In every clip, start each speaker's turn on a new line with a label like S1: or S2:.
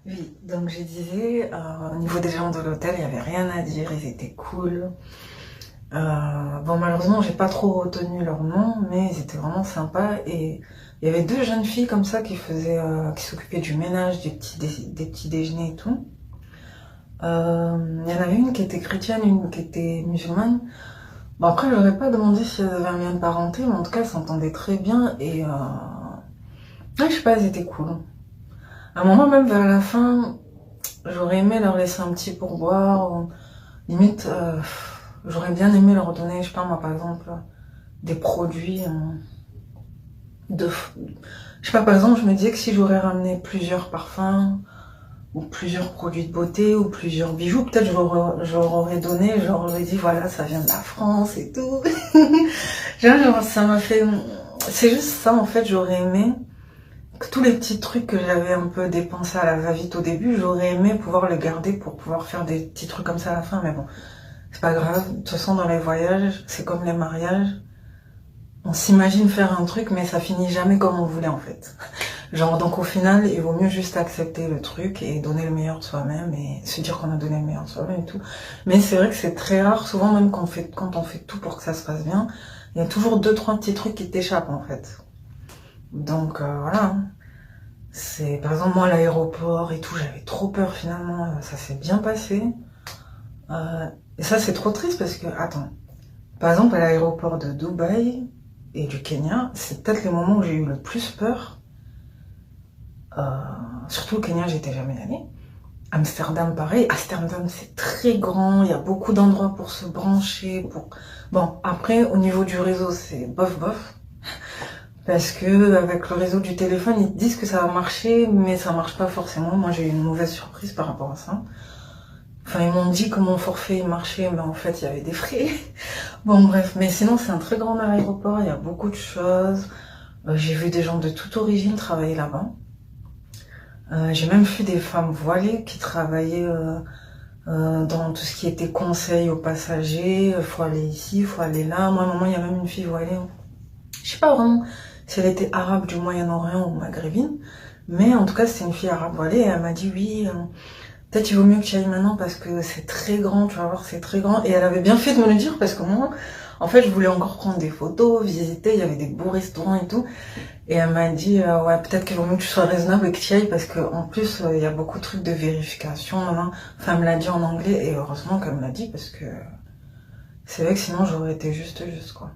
S1: Oui, donc je disais, au niveau des gens de l'hôtel, il n'y avait rien à dire, ils étaient cool. Bon, malheureusement, j'ai pas trop retenu leur nom, mais ils étaient vraiment sympas. Et il y avait deux jeunes filles comme ça qui s'occupaient du ménage, des petits déjeuners et tout. Il y en avait une qui était chrétienne, une qui était musulmane. Bon, après, je leur ai pas demandé si elles avaient un lien de parenté, mais en tout cas, elles s'entendaient très bien. Et ouais, je sais pas, elles étaient cool. À un moment, même vers la fin, j'aurais aimé leur laisser un petit pourboire. Limite, j'aurais bien aimé leur donner, je sais pas moi, par exemple, des produits de... Je sais pas, par exemple, je me disais que si j'aurais ramené plusieurs parfums, ou plusieurs produits de beauté, ou plusieurs bijoux, peut-être je leur aurais donné, je leur aurais dit, voilà, ça vient de la France et tout. Genre, ça m'a fait... C'est juste ça, en fait, j'aurais aimé que tous les petits trucs que j'avais un peu dépensés à la va-vite au début, j'aurais aimé pouvoir les garder pour pouvoir faire des petits trucs comme ça à la fin, mais bon. C'est pas grave, de toute façon dans les voyages, c'est comme les mariages. On s'imagine faire un truc, mais ça finit jamais comme on voulait en fait. Genre, donc au final, il vaut mieux juste accepter le truc et donner le meilleur de soi-même et se dire qu'on a donné le meilleur de soi-même et tout. Mais c'est vrai que c'est très rare, souvent même quand on fait tout pour que ça se passe bien, il y a toujours deux, trois petits trucs qui t'échappent en fait. Donc voilà. C'est, par exemple, moi, à l'aéroport et tout, j'avais trop peur finalement, ça s'est bien passé. Et ça, c'est trop triste parce que, attends, par exemple, à l'aéroport de Dubaï et du Kenya, c'est peut-être les moments où j'ai eu le plus peur. Euh, Surtout au Kenya, j'étais jamais allée. Amsterdam, pareil. Amsterdam, c'est très grand, il y a beaucoup d'endroits pour se brancher. Bon, après, au niveau du réseau, c'est bof bof. Parce que avec le réseau du téléphone, ils te disent que ça va marcher, mais ça marche pas forcément. Moi, j'ai eu une mauvaise surprise par rapport à ça. Enfin, ils m'ont dit que mon forfait marchait, mais en fait, il y avait des frais. Bon, bref. Mais sinon, c'est un très grand aéroport, il y a beaucoup de choses. J'ai vu des gens de toute origine travailler là-bas. J'ai même vu des femmes voilées qui travaillaient dans tout ce qui était conseil aux passagers. Faut aller ici, faut aller là. Moi, à un moment, il y a même une fille voilée. Je sais pas vraiment si elle était arabe du Moyen-Orient ou maghrébine. Mais en tout cas, c'était une fille arabe voilée. Et elle m'a dit, oui, peut-être il vaut mieux que tu ailles maintenant parce que c'est très grand, tu vas voir, c'est très grand. Et elle avait bien fait de me le dire parce que moi, en fait, je voulais encore prendre des photos, visiter, il y avait des beaux restaurants et tout. Et elle m'a dit, ouais, peut-être qu'il vaut mieux que tu sois raisonnable et que tu y ailles parce que en plus, il y a beaucoup de trucs de vérification. Hein. Enfin, elle me l'a dit en anglais et heureusement qu'elle me l'a dit parce que c'est vrai que sinon j'aurais été juste, quoi.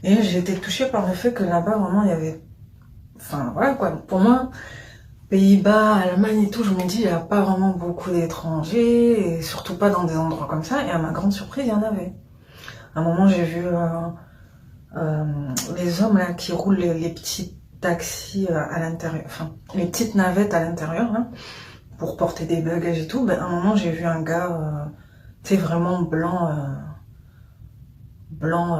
S1: Et j'ai été touchée par le fait que là-bas, vraiment, il y avait... Enfin, voilà, quoi. Pour moi, Pays-Bas, Allemagne et tout, je me dis, il n'y a pas vraiment beaucoup d'étrangers, et surtout pas dans des endroits comme ça, et à ma grande surprise, il y en avait. À un moment, j'ai vu euh, les hommes là qui roulent les petits taxis à l'intérieur, enfin, les petites navettes à l'intérieur, là, pour porter des bagages et tout. Ben, à un moment, j'ai vu un gars, tu sais, vraiment blanc, blanc,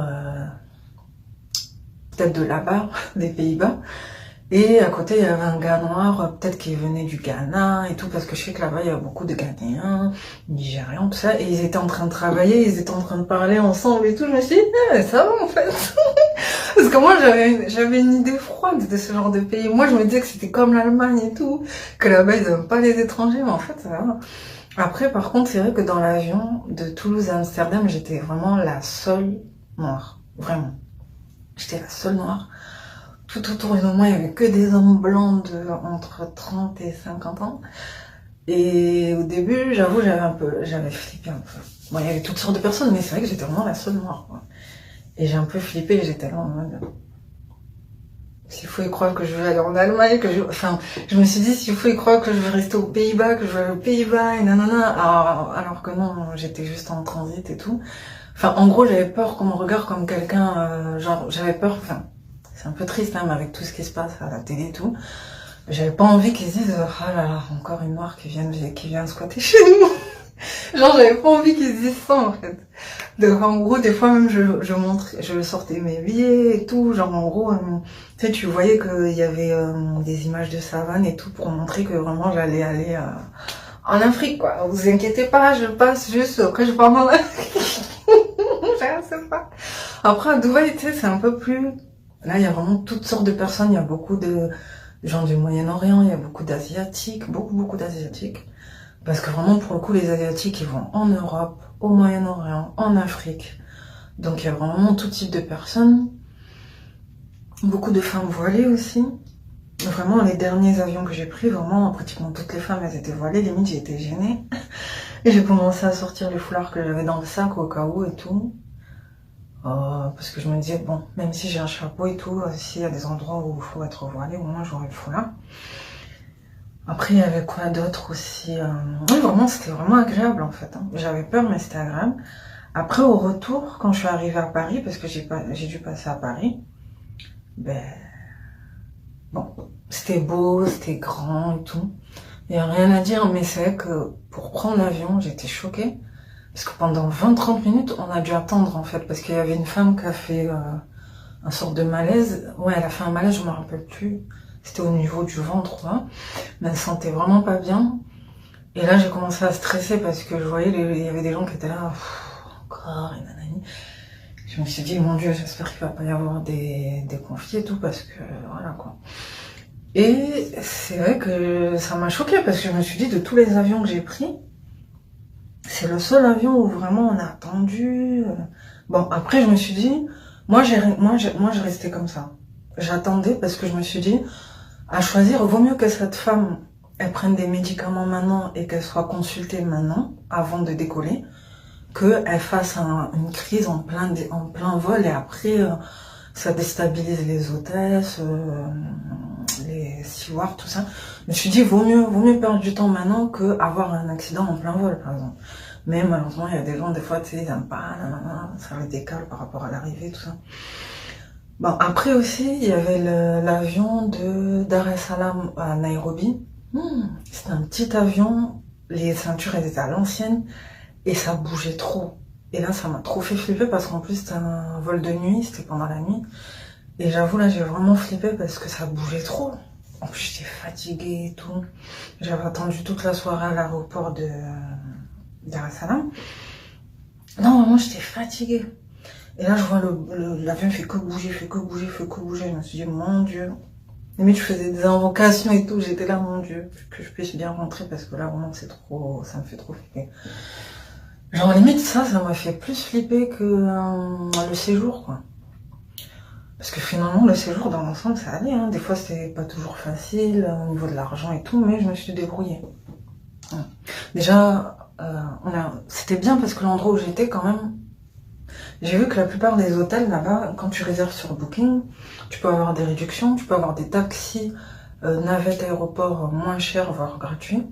S1: peut-être de là-bas, des Pays-Bas. Et à côté, il y avait un gars noir, peut-être qui venait du Ghana et tout, parce que je sais que là-bas, il y a beaucoup de Ghanéens, Nigérians, tout ça, et ils étaient en train de travailler, ils étaient en train de parler ensemble et tout. Je me suis dit, ah, ça va en fait. Parce que moi, j'avais une idée froide de ce genre de pays. Moi, je me disais que c'était comme l'Allemagne et tout, que là-bas, ils n'aiment pas les étrangers, mais en fait, ça va. Après, par contre, c'est vrai que dans l'avion de Toulouse à Amsterdam, j'étais vraiment la seule noire. Vraiment. J'étais la seule noire. Tout autour de moi, il y avait que des hommes blancs de entre 30 et 50 ans. Et au début, j'avoue, j'avais flippé un peu. Bon, il y avait toutes sortes de personnes, mais c'est vrai que j'étais vraiment la seule noire, quoi. Et j'ai un peu flippé, j'étais là en mode, s'il faut y croire que je veux aller en Allemagne, enfin, je me suis dit, s'il faut y croire que je veux rester aux Pays-Bas, que je veux aller aux Pays-Bas, et nanana. Alors que non, j'étais juste en transit et tout. Enfin, en gros, j'avais peur qu'on me regarde comme quelqu'un, genre, j'avais peur, enfin, c'est un peu triste, hein, mais avec tout ce qui se passe à la télé et tout. J'avais pas envie qu'ils se disent, ah là là, encore une noire qui vient squatter chez nous. Genre, j'avais pas envie qu'ils se disent ça, en fait. Donc, en gros, des fois, même, je sortais mes billets et tout. Genre, en gros, tu sais, tu voyais qu'il y avait des images de savane et tout pour montrer que vraiment j'allais aller en Afrique, quoi. Vous inquiétez pas, je passe juste, après je pars en Afrique. Je sais pas. Après, à Dubaï, tu sais, c'est un peu plus... Là, il y a vraiment toutes sortes de personnes. Il y a beaucoup gens du Moyen-Orient, il y a beaucoup d'Asiatiques, beaucoup d'Asiatiques. Parce que vraiment, pour le coup, les Asiatiques, ils vont en Europe, au Moyen-Orient, en Afrique. Donc il y a vraiment tout type de personnes. Beaucoup de femmes voilées aussi. Vraiment, les derniers avions que j'ai pris, vraiment, pratiquement toutes les femmes, elles étaient voilées. Limite, j'ai été gênée. Et j'ai commencé à sortir les foulards que j'avais dans le sac au cas où et tout. Parce que je me disais, bon, même si j'ai un chapeau et tout, s'il y a des endroits où il faut être voilé, au moins j'aurai le foulard. Après, il y avait quoi d'autre aussi Oui, vraiment, c'était vraiment agréable en fait. J'avais peur, mais c'était agréable. Après, au retour, quand je suis arrivée à Paris, parce que j'ai dû passer à Paris, ben, bon, c'était beau, c'était grand et tout. Il n'y a rien à dire, mais c'est vrai que pour prendre l'avion, j'étais choquée. Parce que pendant 20-30 minutes, on a dû attendre en fait, parce qu'il y avait une femme qui a fait un sorte de malaise. Ouais, elle a fait un malaise, je me rappelle plus. C'était au niveau du ventre, là. Mais elle se sentait vraiment pas bien. Et là, j'ai commencé à stresser parce que je voyais, il y avait des gens qui étaient là, encore, et nanani. Je me suis dit, mon Dieu, j'espère qu'il va pas y avoir des conflits et tout, parce que, voilà, quoi. Et c'est vrai que ça m'a choquée, parce que je me suis dit, de tous les avions que j'ai pris, c'est le seul avion où vraiment on a attendu. Bon, après, je me suis dit, moi, je restais comme ça. J'attendais parce que je me suis dit, à choisir, vaut mieux que cette femme, elle prenne des médicaments maintenant et qu'elle soit consultée maintenant, avant de décoller, qu'elle fasse une crise en plein vol et après, ça déstabilise les hôtesses, les stewards, tout ça. Je me suis dit, vaut mieux perdre du temps maintenant qu'avoir un accident en plein vol, par exemple. Mais malheureusement, il y a des gens, des fois, tu sais, ils aiment pas, ça les décale par rapport à l'arrivée, tout ça. Bon, après aussi, il y avait l'avion de Dar es Salaam à Nairobi. C'était un petit avion, les ceintures elles étaient à l'ancienne et ça bougeait trop. Et là, ça m'a trop fait flipper parce qu'en plus, c'était un vol de nuit, c'était pendant la nuit. Et j'avoue, là, j'ai vraiment flippé parce que ça bougeait trop. En plus, j'étais fatiguée et tout. J'avais attendu toute la soirée à l'aéroport de Dar es Salaam. Non, vraiment, j'étais fatiguée. Et là, je vois l'avion fait que bouger, fait que bouger, fait que bouger. Je me suis dit, mon Dieu. Limite, je faisais des invocations et tout. J'étais là, mon Dieu, que je puisse bien rentrer parce que là, vraiment, c'est trop, ça me fait trop flipper. Genre, limite, ça m'a fait plus flipper que le séjour, quoi. Parce que finalement, le séjour, dans l'ensemble, ça allait, hein. Des fois, c'était pas toujours facile au niveau de l'argent et tout, mais je me suis débrouillée. Déjà, c'était bien parce que l'endroit où j'étais, quand même, j'ai vu que la plupart des hôtels là-bas, quand tu réserves sur Booking, tu peux avoir des réductions, tu peux avoir des taxis, navettes aéroport moins chers, voire gratuits.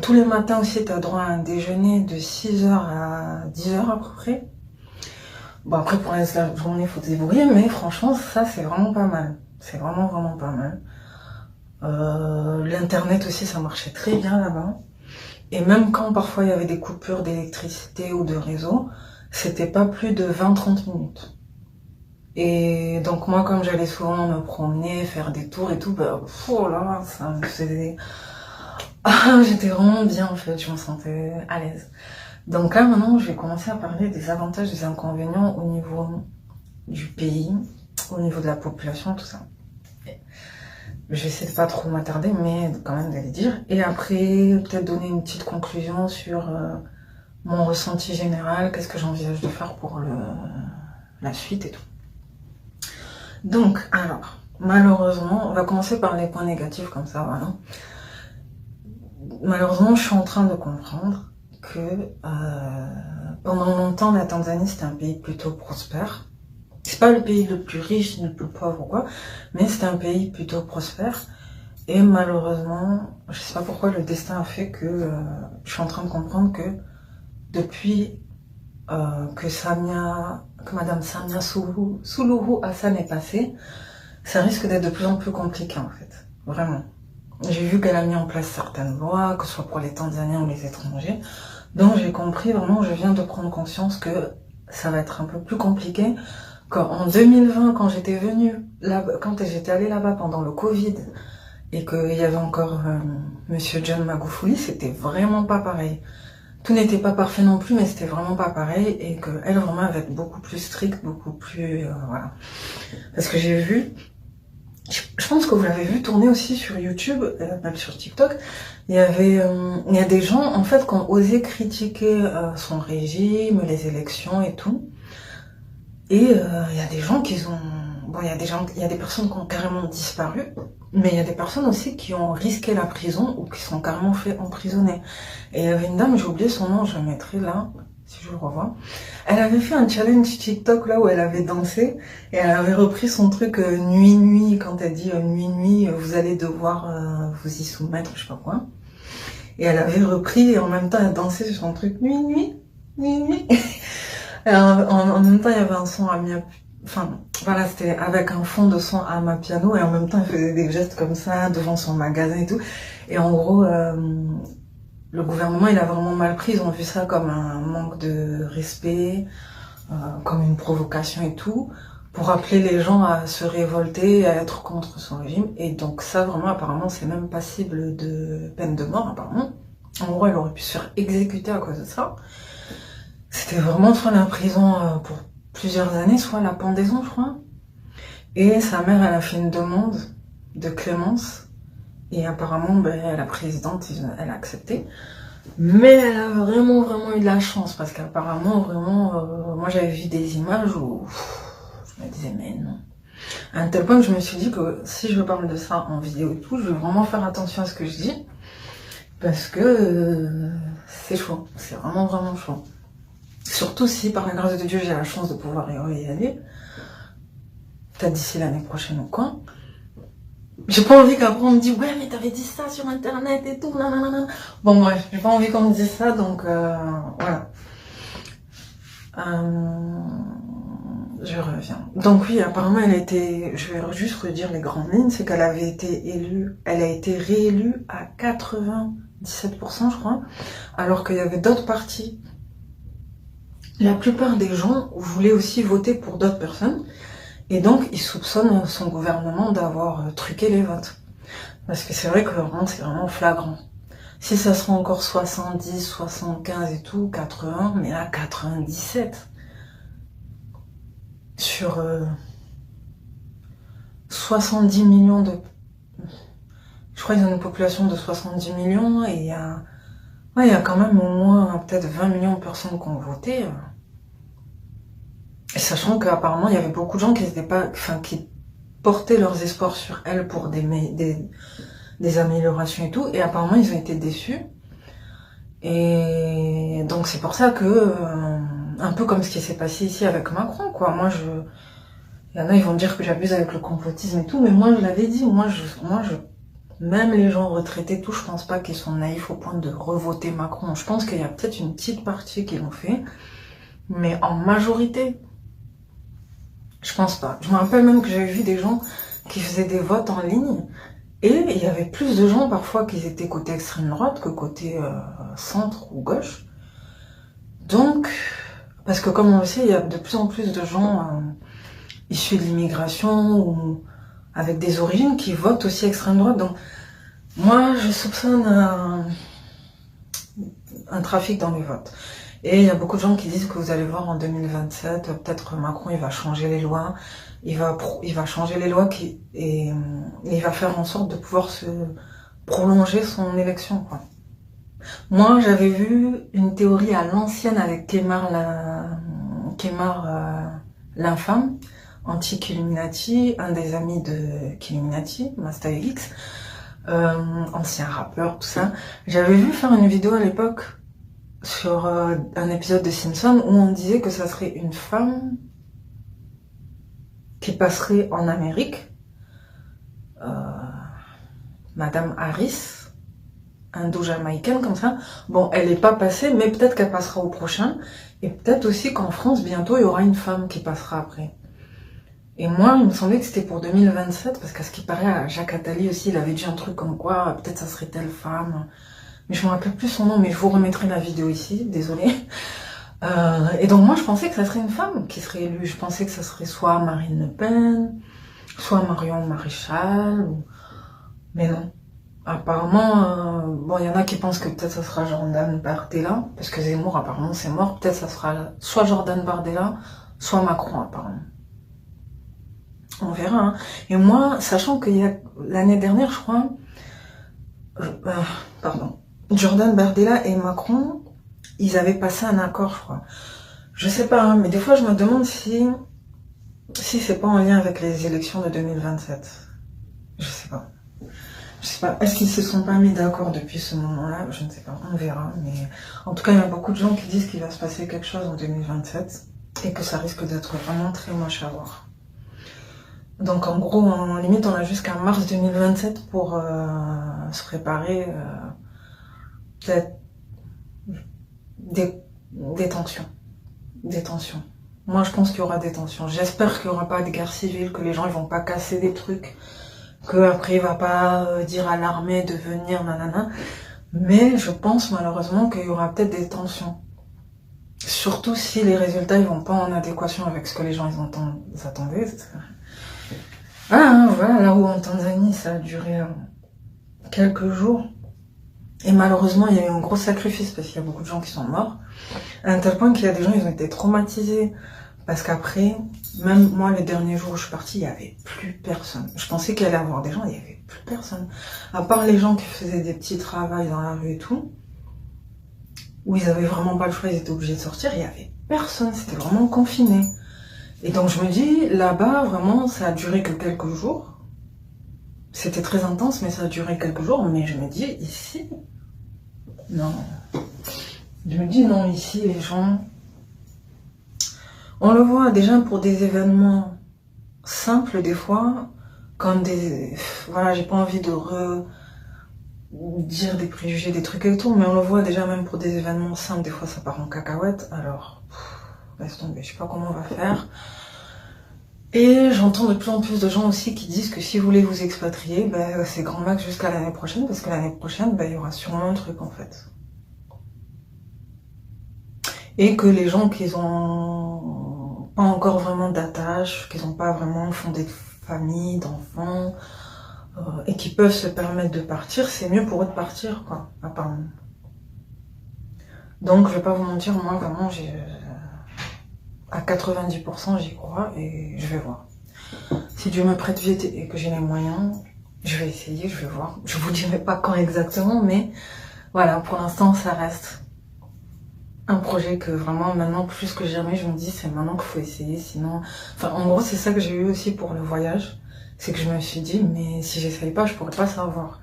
S1: Tous les matins aussi, tu as droit à un déjeuner de 6h à 10h à peu près. Bon, après, pour la journée, il faut se débrouiller, mais franchement, ça, c'est vraiment pas mal. C'est vraiment pas mal. L'internet aussi, ça marchait très bien là-bas. Et même quand parfois il y avait des coupures d'électricité ou de réseau, c'était pas plus de 20-30 minutes. Et donc moi, comme j'allais souvent me promener, faire des tours et tout, bah, oh là, ça me faisait... Ah, j'étais vraiment bien en fait, je me sentais à l'aise. Donc là maintenant, je vais commencer à parler des avantages et des inconvénients au niveau du pays, au niveau de la population, tout ça. Je vais essayer de pas trop m'attarder, mais quand même de les dire. Et après, peut-être donner une petite conclusion sur mon ressenti général, qu'est-ce que j'envisage de faire pour la suite et tout. Donc, alors, malheureusement, on va commencer par les points négatifs comme ça, voilà. Malheureusement, je suis en train de comprendre que pendant longtemps, la Tanzanie, c'était un pays plutôt prospère. C'est pas le pays le plus riche, le plus pauvre ou quoi, mais c'était un pays plutôt prospère. Et malheureusement, je sais pas pourquoi le destin a fait que je suis en train de comprendre que depuis que Madame Samia Suluhu Hassan est passée, ça risque d'être de plus en plus compliqué en fait, vraiment. J'ai vu qu'elle a mis en place certaines lois, que ce soit pour les Tanzaniens ou les étrangers. Donc j'ai compris, vraiment, je viens de prendre conscience que ça va être un peu plus compliqué. En 2020, quand j'étais allée là-bas pendant le Covid, et qu'il y avait encore Monsieur John Magufuli, c'était vraiment pas pareil. Tout n'était pas parfait non plus, mais c'était vraiment pas pareil, et qu'elle vraiment va être beaucoup plus stricte, beaucoup plus... voilà. Parce que j'ai vu, Je pense que vous l'avez vu tourner aussi sur YouTube, même sur TikTok. Il y a des gens, en fait, qui ont osé critiquer son régime, les élections et tout. Et il y a des gens qui ont... Bon, il y a des personnes qui ont carrément disparu, mais il y a des personnes aussi qui ont risqué la prison ou qui sont carrément fait emprisonner. Et il y avait une dame, j'ai oublié son nom, je le mettrai là, si je le revois. Elle avait fait un challenge TikTok là où elle avait dansé et elle avait repris son truc nuit nuit, quand elle dit nuit nuit, vous allez devoir vous y soumettre, je sais pas quoi. Et elle avait repris et en même temps elle dansait sur son truc nuit nuit, nuit nuit. Et en même temps il y avait un son à enfin voilà, c'était avec un fond de son à ma piano et en même temps elle faisait des gestes comme ça devant son magasin et tout. Et en gros le gouvernement il a vraiment mal pris, ils ont vu ça comme un manque de respect, comme une provocation et tout, pour appeler les gens à se révolter, à être contre son régime. Et donc ça vraiment apparemment c'est même passible de peine de mort apparemment. En gros elle aurait pu se faire exécuter à cause de ça. C'était vraiment soit la prison pour plusieurs années, soit la pendaison je crois. Et sa mère elle a fait une demande de clémence. Et apparemment, la présidente, elle a accepté. Mais elle a vraiment, vraiment eu de la chance. Parce qu'apparemment, vraiment, moi j'avais vu des images où je me disais, mais non. À un tel point que je me suis dit que si je parle de ça en vidéo et tout, je vais vraiment faire attention à ce que je dis. Parce que c'est chaud. C'est vraiment, vraiment chaud. Surtout si, par la grâce de Dieu, j'ai la chance de pouvoir y aller. Peut-être d'ici l'année prochaine ou quoi. J'ai pas envie qu'après on me dise ouais mais t'avais dit ça sur internet et tout, nanana. Bon bref, j'ai pas envie qu'on me dise ça, donc voilà. Je reviens. Donc oui, apparemment elle a été, je vais juste redire les grandes lignes, c'est qu'elle avait été élue, elle a été réélue à 97% je crois, alors qu'il y avait d'autres partis. La plupart des gens voulaient aussi voter pour d'autres personnes. Et donc, ils soupçonnent son gouvernement d'avoir truqué les votes. Parce que c'est vrai que vraiment, c'est vraiment flagrant. Si ça sera encore 70, 75 et tout, 80, mais là, 97. Sur 70 millions de... Je crois qu'ils ont une population de 70 millions et il y a quand même au moins peut-être 20 millions de personnes qui ont voté. Et sachant qu'apparemment, il y avait beaucoup de gens qui qui portaient leurs espoirs sur elle pour des améliorations et tout, et apparemment, ils ont été déçus. Et donc, c'est pour ça que, un peu comme ce qui s'est passé ici avec Macron, quoi. Il y en a, ils vont dire que j'abuse avec le complotisme et tout, mais moi, je l'avais dit, même les gens retraités, tout, je pense pas qu'ils sont naïfs au point de revoter Macron. Je pense qu'il y a peut-être une petite partie qui l'ont fait, mais en majorité, je pense pas. Je me rappelle même que j'avais vu des gens qui faisaient des votes en ligne et il y avait plus de gens parfois qui étaient côté extrême droite que côté centre ou gauche. Donc, parce que comme on le sait, il y a de plus en plus de gens issus de l'immigration ou avec des origines qui votent aussi extrême droite. Donc, moi, je soupçonne un trafic dans les votes. Et il y a beaucoup de gens qui disent que vous allez voir en 2027, peut-être Macron il va changer les lois, il va changer les lois et il va faire en sorte de pouvoir se prolonger son élection, quoi. Moi j'avais vu une théorie à l'ancienne avec Kemar l'infâme, anti-Killuminati, un des amis de Killuminati, Master X, ancien rappeur, tout ça. J'avais vu faire une vidéo à l'époque sur un épisode de Simpsons où on disait que ça serait une femme qui passerait en Amérique, Madame Harris, indo-jamaïcaine comme ça. Bon, elle n'est pas passée, mais peut-être qu'elle passera au prochain. Et peut-être aussi qu'en France, bientôt, il y aura une femme qui passera après. Et moi, il me semblait que c'était pour 2027, parce qu'à ce qui paraît, Jacques Attali aussi, il avait dit un truc comme quoi, peut-être ça serait telle femme. Mais je me rappelle plus son nom, mais je vous remettrai la vidéo ici, désolée. Et donc moi je pensais que ça serait une femme qui serait élue. Je pensais que ça serait soit Marine Le Pen, soit Marion Maréchal, mais non. Apparemment, bon il y en a qui pensent que peut-être ça sera Jordan Bardella, parce que Zemmour apparemment c'est mort, peut-être ça sera soit Jordan Bardella, soit Macron apparemment. On verra. Hein. Et moi, sachant qu'il y a l'année dernière, je crois, pardon, Jordan Bardella et Macron, ils avaient passé un accord, je crois. Je sais pas, hein, mais des fois, je me demande si c'est pas en lien avec les élections de 2027. Je sais pas. Je sais pas. Est-ce qu'ils se sont pas mis d'accord depuis ce moment-là? Je ne sais pas. On verra. Mais en tout cas, il y a beaucoup de gens qui disent qu'il va se passer quelque chose en 2027 et que ça risque d'être vraiment très moche à voir. Donc en gros, en limite, on a jusqu'à mars 2027 pour se préparer peut-être des tensions. Des tensions. Moi, je pense qu'il y aura des tensions. J'espère qu'il n'y aura pas de guerre civile, que les gens ils vont pas casser des trucs, qu'après il va pas dire à l'armée de venir, nanana. Mais je pense malheureusement qu'il y aura peut-être des tensions. Surtout si les résultats ils vont pas en adéquation avec ce que les gens ils attendaient. Voilà, là où en Tanzanie ça a duré quelques jours. Et malheureusement, il y a eu un gros sacrifice parce qu'il y a beaucoup de gens qui sont morts. À un tel point qu'il y a des gens, ils ont été traumatisés. Parce qu'après, même moi, les derniers jours où je suis partie, il n'y avait plus personne. Je pensais qu'il allait y avoir des gens, il n'y avait plus personne. À part les gens qui faisaient des petits travails dans la rue et tout, où ils avaient vraiment pas le choix, ils étaient obligés de sortir, il n'y avait personne. C'était vraiment confiné. Et donc je me dis, là-bas, vraiment, ça a duré que quelques jours. C'était très intense, mais ça a duré quelques jours. Mais je me dis, ici, non. Je me dis, non, ici, les gens... On le voit déjà pour des événements simples, des fois, comme des... Voilà, j'ai pas envie de dire des préjugés, des trucs et tout, mais on le voit déjà même pour des événements simples, des fois ça part en cacahuète, alors... Laisse tomber, je sais pas comment on va faire. Et j'entends de plus en plus de gens aussi qui disent que si vous voulez vous expatrier, ben, c'est grand max jusqu'à l'année prochaine, parce que l'année prochaine, ben, il y aura sûrement un truc en fait. Et que les gens qui ont pas encore vraiment d'attache, qui n'ont pas vraiment fondé de famille, d'enfants, et qui peuvent se permettre de partir, c'est mieux pour eux de partir, quoi, apparemment. Donc je vais pas vous mentir, moi vraiment à 90% j'y crois et je vais voir. Si Dieu me prête vite et que j'ai les moyens, je vais essayer, je vais voir. Je vous dirai pas quand exactement, mais voilà, pour l'instant ça reste un projet que vraiment maintenant plus que jamais je me dis c'est maintenant qu'il faut essayer, sinon... Enfin en gros c'est ça que j'ai eu aussi pour le voyage, c'est que je me suis dit mais si j'essaye pas je pourrais pas savoir.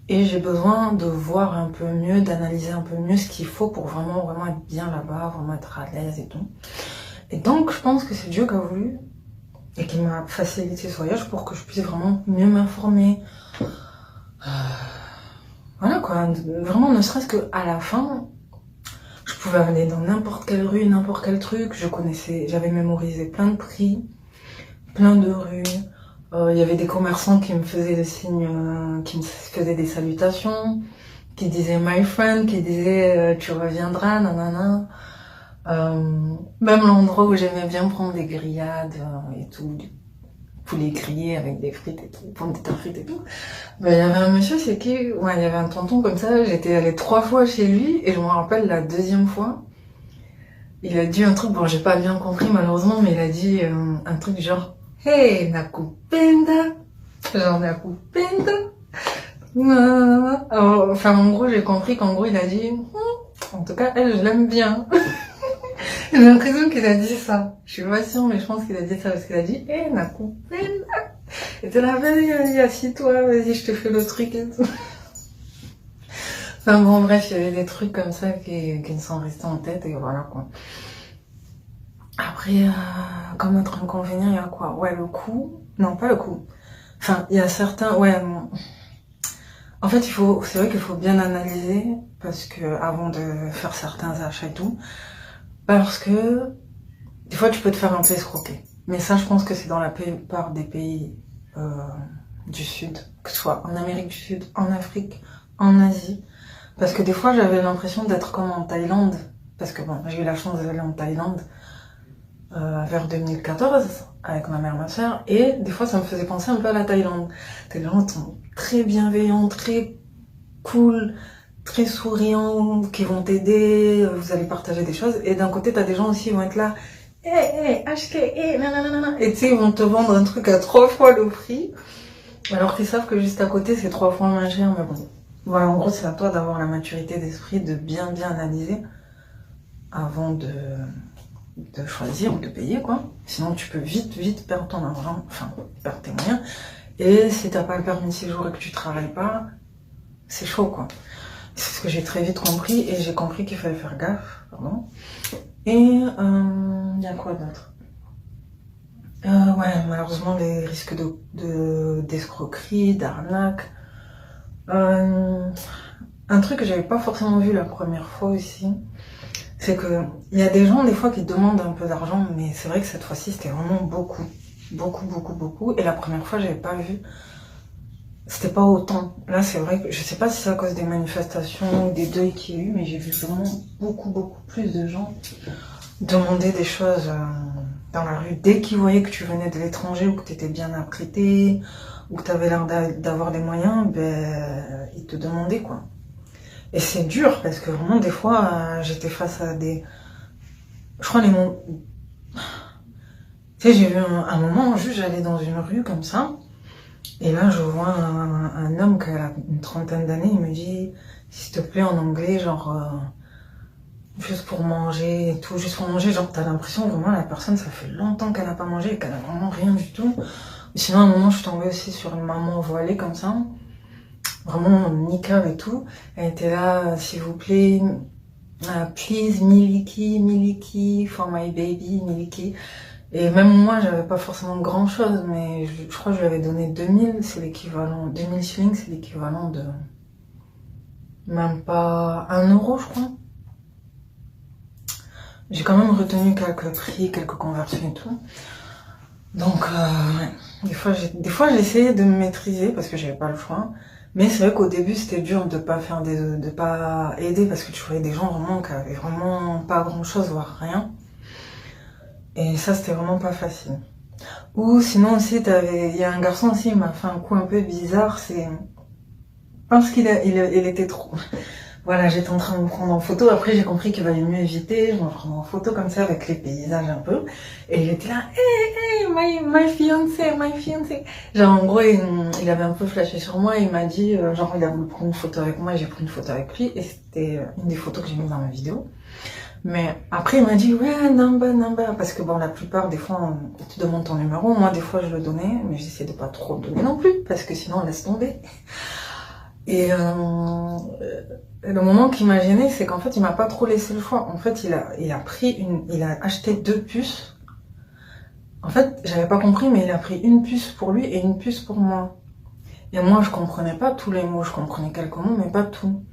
S1: Et j'ai besoin de voir un peu mieux, d'analyser un peu mieux ce qu'il faut pour vraiment être bien là-bas, vraiment être à l'aise et tout. Et donc, je pense que c'est Dieu qui a voulu et qui m'a facilité ce voyage pour que je puisse vraiment mieux m'informer. Voilà quoi, vraiment ne serait-ce qu'à la fin, je pouvais aller dans n'importe quelle rue, n'importe quel truc, j'avais mémorisé plein de prix, plein de rues. Il y avait des commerçants qui me faisaient des signes, qui me faisaient des salutations, qui disaient my friend, qui disaient tu reviendras, nanana. Même l'endroit où j'aimais bien prendre des grillades et tout, du poulet grillé avec des frites et tout, pommes de terre frites et tout. Ben, il y avait un monsieur, il y avait un tonton comme ça, j'étais allée 3 fois chez lui et je me rappelle la deuxième fois, il a dit un truc, bon j'ai pas bien compris malheureusement, mais il a dit un truc du genre hey nakupenda, genre nakupenda. Alors, enfin en gros j'ai compris qu'en gros il a dit en tout cas elle je l'aime bien. J'ai l'impression qu'il a dit ça. Je suis pas sûre, mais je pense qu'il a dit ça parce qu'il a dit hey, nakupenda. Et t'es là, vas-y, assis-toi, vas-y, je te fais le truc et tout. Enfin bon, bref, il y avait des trucs comme ça qui me sont restés en tête et voilà quoi. Après, comme autre inconvénient, il y a quoi? Ouais, le coût. Non, pas le coût. Enfin, il y a certains, ouais, bon. En fait, c'est vrai qu'il faut bien analyser parce que avant de faire certains achats et tout. Parce que des fois tu peux te faire un peu escroquer. Mais ça je pense que c'est dans la plupart des pays du Sud, que ce soit en Amérique du Sud, en Afrique, en Asie. Parce que des fois j'avais l'impression d'être comme en Thaïlande. Parce que bon, j'ai eu la chance d'aller en Thaïlande vers 2014 avec ma mère et ma soeur. Et des fois ça me faisait penser un peu à la Thaïlande. Les gens sont très bienveillants, très cool, très souriants, qui vont t'aider, vous allez partager des choses. Et d'un côté, t'as des gens aussi qui vont être là, achetez, nanana. Et tu sais, ils vont te vendre un truc à 3 fois le prix, alors qu'ils savent que juste à côté, c'est 3 fois moins cher, mais bon. Voilà, en gros, c'est à toi d'avoir la maturité d'esprit, de bien analyser avant de choisir ou de payer, quoi. Sinon, tu peux vite perdre ton argent, enfin, perdre tes moyens. Et si t'as pas le permis de séjour et que tu travailles pas, c'est chaud, quoi. C'est ce que j'ai très vite compris, et j'ai compris qu'il fallait faire gaffe, pardon. Et il y a quoi d'autre? Ouais, malheureusement, les risques d'escroquerie, d'arnaque. Un truc que j'avais pas forcément vu la première fois aussi, c'est que il y a des gens des fois qui demandent un peu d'argent, mais c'est vrai que cette fois-ci c'était vraiment beaucoup. Et la première fois j'avais pas vu, c'était pas autant. Là c'est vrai que je sais pas si c'est à cause des manifestations ou des deuils qu'il y a eu, mais j'ai vu vraiment beaucoup plus de gens demander des choses dans la rue. Dès qu'ils voyaient que tu venais de l'étranger ou que tu étais bien apprêté ou que tu avais l'air d'avoir des moyens, ben ils te demandaient, quoi. Et c'est dur parce que vraiment des fois j'étais face à des... Je crois les mots... Tu sais, j'ai vu un moment, juste j'allais dans une rue comme ça, et là je vois un homme qui a une trentaine d'années, il me dit, s'il te plaît, en anglais, genre, juste pour manger et tout, juste pour manger, genre t'as l'impression vraiment la personne, ça fait longtemps qu'elle n'a pas mangé et qu'elle a vraiment rien du tout. Sinon à un moment je suis tombée aussi sur une maman voilée comme ça, vraiment niqab et tout, elle était là, s'il vous plaît, please miliki for my baby, miliki. Et même moi, j'avais pas forcément grand chose, mais je crois que je lui avais donné 2000, c'est l'équivalent, 2000 shillings, c'est l'équivalent de même pas 1 euro, je crois. J'ai quand même retenu quelques prix, quelques conversions et tout. Donc, ouais. Des fois, j'essayais de me maîtriser parce que j'avais pas le choix. Mais c'est vrai qu'au début, c'était dur de pas faire de pas aider parce que tu voyais des gens vraiment qui avaient vraiment pas grand chose, voire rien. Et ça, c'était vraiment pas facile. Ou sinon aussi, il y a un garçon aussi, il m'a fait un coup un peu bizarre, c'est parce qu'il était trop... Voilà, j'étais en train de me prendre en photo, après j'ai compris qu'il valait mieux éviter, je me prends en photo comme ça avec les paysages un peu, et il était là, hey, my fiancé. Genre en gros, il avait un peu flashé sur moi, et il m'a dit, genre il a voulu prendre une photo avec moi, et j'ai pris une photo avec lui, et c'était une des photos que j'ai mis dans ma vidéo. Mais après, il m'a dit, ouais, number, parce que bon, la plupart des fois, on te demande ton numéro. Moi, des fois, je le donnais, mais j'essayais de pas trop le donner non plus, parce que sinon, on laisse tomber. Et le moment qui m'a gênée, c'est qu'en fait, il m'a pas trop laissé le choix. En fait, il a acheté 2 puces. En fait, j'avais pas compris, mais il a pris une puce pour lui et une puce pour moi. Et moi, je comprenais pas tous les mots, je comprenais quelques mots, mais pas tout.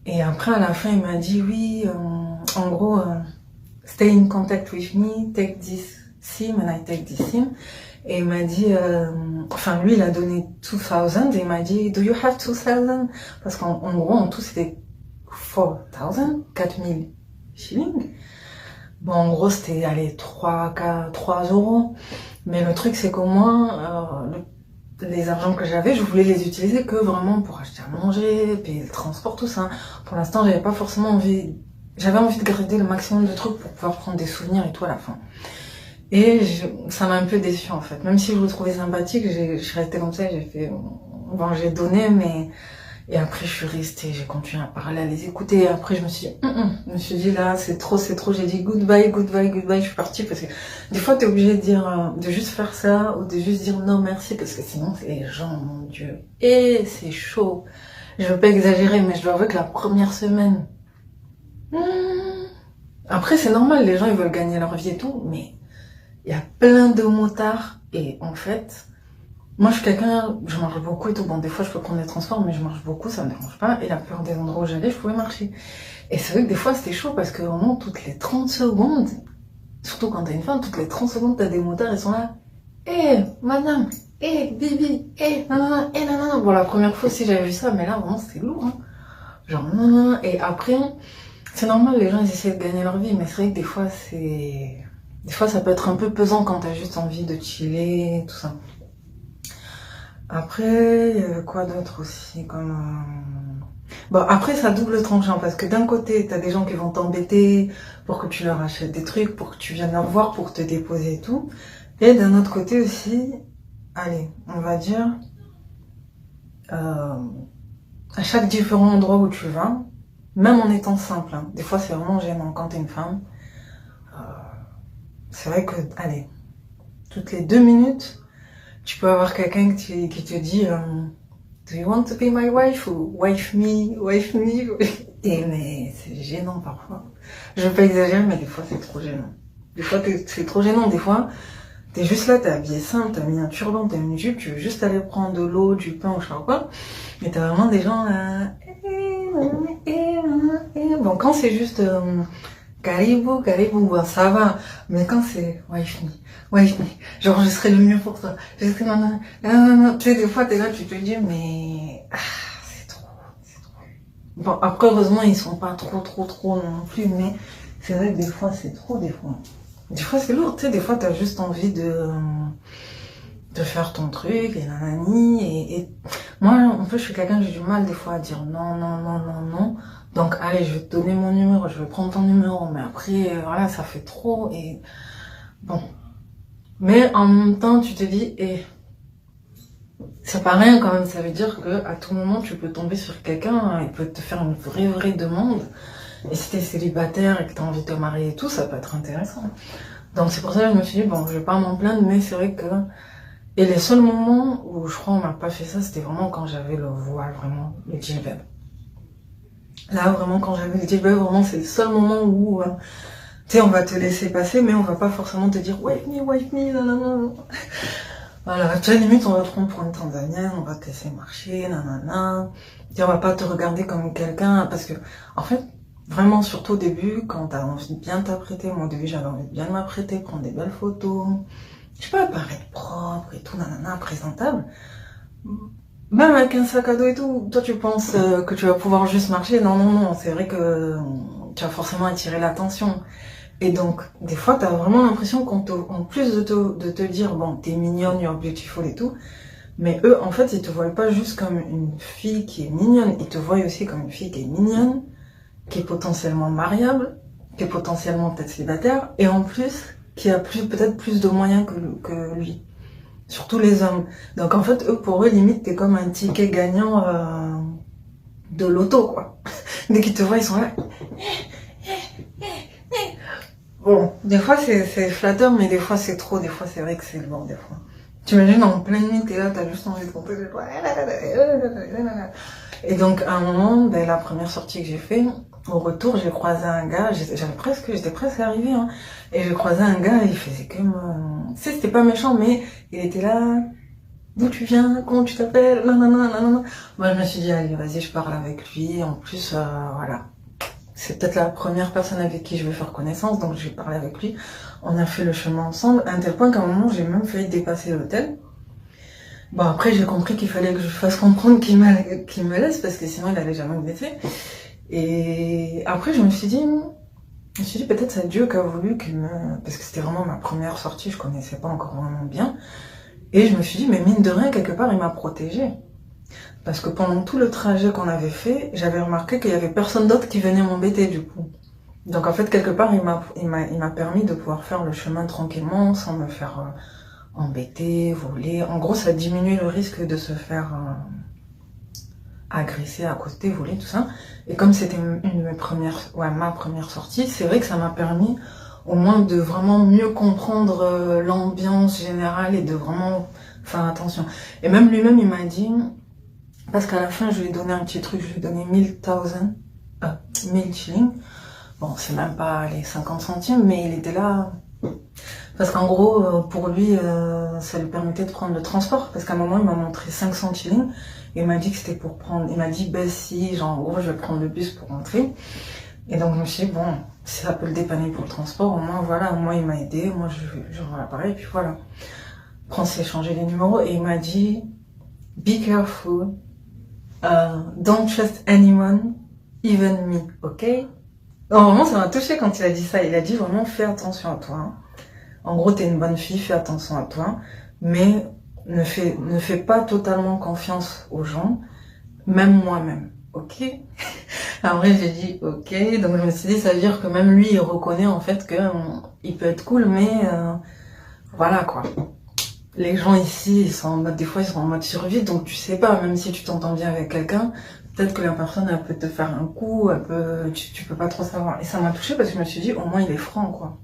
S1: Et après, à la fin, il m'a dit, oui, en gros, stay in contact with me, take this SIM, and I take this SIM. Et il m'a dit, enfin, lui, il a donné 2000, et il m'a dit, do you have 2000? Parce qu'en gros, en tout, c'était 4000 shillings. Bon, en gros, c'était, allez, 3 euros. Mais le truc, c'est qu'au moins, les argents que j'avais, je voulais les utiliser que vraiment pour acheter à manger, payer le transport, tout ça. Pour l'instant, j'avais pas forcément envie, j'avais envie de garder le maximum de trucs pour pouvoir prendre des souvenirs et tout à la fin. Et ça m'a un peu déçue en fait. Même si je le trouvais sympathique, je suis restée comme ça, j'ai fait, bon, j'ai donné, mais, et après je suis restée, j'ai continué à parler, à les écouter, et après je me suis dit là, c'est trop, j'ai dit goodbye, je suis partie parce que des fois t'es obligé de dire, de juste faire ça, ou de juste dire non merci, parce que sinon les gens, mon Dieu, et c'est chaud. Je veux pas exagérer, mais je dois avouer que la première semaine, après c'est normal, les gens ils veulent gagner leur vie et tout, mais il y a plein de motards, et en fait, moi je suis quelqu'un, je marche beaucoup et tout, bon des fois je peux prendre des transports, mais je marche beaucoup, ça me dérange pas, et la plupart des endroits où j'allais, je pouvais marcher. Et c'est vrai que des fois c'était chaud, parce que vraiment toutes les 30 secondes, surtout quand t'as une femme, toutes les 30 secondes t'as des motards, ils sont là, madame, bibi, nanana. Bon la première fois aussi j'avais vu ça, mais là vraiment c'était lourd, hein. Genre nanana, et après, c'est normal, les gens ils essaient de gagner leur vie, mais c'est vrai que des fois, ça peut être un peu pesant quand t'as juste envie de chiller, tout ça. Après, quoi d'autre aussi comme... Bon, après, ça double tranchant parce que d'un côté, t'as des gens qui vont t'embêter pour que tu leur achètes des trucs, pour que tu viennes leur voir, pour te déposer et tout. Et d'un autre côté aussi, allez, on va dire, euh, à chaque différent endroit où tu vas, même en étant simple, hein, des fois c'est vraiment gênant quand t'es une femme. euh, c'est vrai que, allez, toutes les 2 minutes, tu peux avoir quelqu'un qui te dit Do you want to be my wife? Ou wife me, wife me. Et mais c'est gênant parfois. Je veux pas exagérer, mais des fois c'est trop gênant. Des fois c'est trop gênant. Des fois, t'es juste là, t'es habillé simple, t'as mis un turban, t'as mis une jupe, tu veux juste aller prendre de l'eau, du pain ou je sais pas quoi. Mais t'as vraiment des gens bon, quand c'est juste Karibu, Karibu, bon, ça va. Mais quand c'est wife me, genre je serai le mieux pour toi. Je serai non. Tu sais, des fois t'es là, tu te dis, mais c'est trop. Bon, après, heureusement, ils sont pas trop non plus, mais c'est vrai que des fois, c'est trop, des fois. Des fois, c'est lourd, tu sais, des fois, t'as juste envie de faire ton truc, et nanani, et moi, en plus, je suis quelqu'un, j'ai du mal, des fois, à dire non. Donc, allez, je vais te donner mon numéro, je vais prendre ton numéro, mais après, voilà, ça fait trop, et bon. Mais en même temps, tu te dis, c'est pas rien quand même, ça veut dire que à tout moment, tu peux tomber sur quelqu'un, il peut te faire une vraie demande, et si t'es célibataire et que t'as envie de te marier et tout, ça peut être intéressant. Donc c'est pour ça que je me suis dit, bon, je vais pas m'en plaindre, mais c'est vrai que... Et les seuls moments où je crois on m'a pas fait ça, c'était vraiment quand j'avais le voile, vraiment, le djellab. Là, vraiment, quand j'avais le djellab, vraiment, c'est le seul moment où, tu sais, on va te laisser passer, mais on va pas forcément te dire, wipe me, non. Voilà, tu sais, limite, on va te prendre pour une Tanzanienne, on va te laisser marcher, nanana. Et on va pas te regarder comme quelqu'un, parce que, en fait, vraiment, surtout au début, quand t'as envie de bien t'apprêter, moi au début j'avais envie de bien m'apprêter, prendre des belles photos, je sais pas, paraître propre et tout, nanana, présentable. Même avec un sac à dos et tout, toi tu penses que tu vas pouvoir juste marcher, non, c'est vrai que tu vas forcément attirer l'attention. Et donc, des fois, t'as vraiment l'impression qu'en plus de te dire, bon, t'es mignonne, you're beautiful et tout, mais eux, en fait, ils te voient pas juste comme une fille qui est mignonne, ils te voient aussi comme une fille qui est mignonne, qui est potentiellement mariable, qui est potentiellement peut-être célibataire, et en plus, qui a peut-être plus de moyens que lui. Surtout les hommes. Donc en fait, pour eux, limite, t'es comme un ticket gagnant de loto, quoi. Dès qu'ils te voient, ils sont là. Bon, des fois c'est flatteur, mais des fois c'est trop, des fois c'est vrai que c'est lourd, des fois. Tu imagines en pleine nuit, t'es là, t'as juste envie de compter des fois. Et donc à un moment, ben, la première sortie que j'ai fait, au retour, j'ai croisé un gars, j'étais presque arrivée, hein, et j'ai croisé un gars, il faisait que me... Tu sais, c'était pas méchant, mais il était là, d'où tu viens, comment tu t'appelles, nanana. Moi je me suis dit, allez, vas-y, je parle avec lui, en plus, voilà. C'est peut-être la première personne avec qui je vais faire connaissance, donc j'ai parlé avec lui. On a fait le chemin ensemble, à un tel point qu'à un moment, j'ai même failli dépasser l'hôtel. Bon, après, j'ai compris qu'il fallait que je fasse comprendre qu'il me laisse, parce que sinon, il allait jamais me laisser. Et après, je me suis dit peut-être c'est Dieu qui a voulu qu'il me... Parce que c'était vraiment ma première sortie, je connaissais pas encore vraiment bien. Et je me suis dit, mais mine de rien, quelque part, il m'a protégée. Parce que pendant tout le trajet qu'on avait fait, j'avais remarqué qu'il y avait personne d'autre qui venait m'embêter du coup. Donc en fait, quelque part, il m'a permis de pouvoir faire le chemin tranquillement, sans me faire embêter, voler. En gros, ça diminue le risque de se faire agresser, accoster, voler, tout ça. Et comme c'était ma première sortie, c'est vrai que ça m'a permis au moins de vraiment mieux comprendre l'ambiance générale et de vraiment faire attention. Et même lui-même, il m'a dit... Parce qu'à la fin, je lui ai donné un petit truc, je lui ai donné 1000 shillings. Bon, c'est même pas les 50 centimes, mais il était là. Parce qu'en gros, pour lui, ça lui permettait de prendre le transport. Parce qu'à un moment, il m'a montré 500 shillings. Et il m'a dit que c'était pour prendre... Il m'a dit, ben si, genre, en gros, je vais prendre le bus pour rentrer. Et donc, je me suis dit, bon, si ça peut le dépanner pour le transport, au moins, voilà, moi, il m'a aidé. Moi, je rends l'appareil, et puis voilà. Après, on s'est échangé les numéros. Et il m'a dit, be careful. Don't trust anyone, even me, ok? Non, vraiment, ça m'a touché quand il a dit ça. Il a dit vraiment, fais attention à toi. Hein. En gros, t'es une bonne fille, fais attention à toi. Mais ne fais pas totalement confiance aux gens, même moi-même. ok. Après, j'ai dit, ok. Donc, je me suis dit, ça veut dire que même lui, il reconnaît en fait que il peut être cool, mais voilà quoi. Les gens ici, ils sont en mode, des fois, ils sont en mode survie, donc tu sais pas, même si tu t'entends bien avec quelqu'un, peut-être que la personne, elle peut te faire un coup, tu peux pas trop savoir. Et ça m'a touchée parce que je me suis dit, au moins, il est franc, quoi.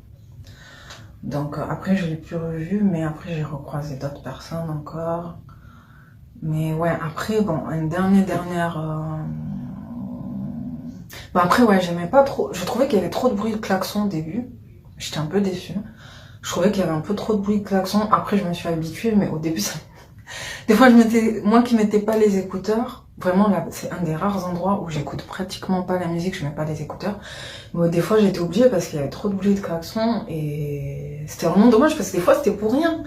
S1: Donc, après, je l'ai plus revu, mais après, j'ai recroisé d'autres personnes encore. Mais ouais, après, bon, une dernière... Bon, après, ouais, j'aimais pas trop... Je trouvais qu'il y avait trop de bruit de klaxon au début. J'étais un peu déçue. Je trouvais qu'il y avait un peu trop de bruit de klaxon. Après, je me suis habituée, mais au début, ça... Des fois, moi qui mettais pas les écouteurs, vraiment, là, c'est un des rares endroits où j'écoute pratiquement pas la musique, je mets pas les écouteurs. Mais des fois, j'étais obligée parce qu'il y avait trop de bruit de klaxon et c'était vraiment dommage parce que des fois, c'était pour rien.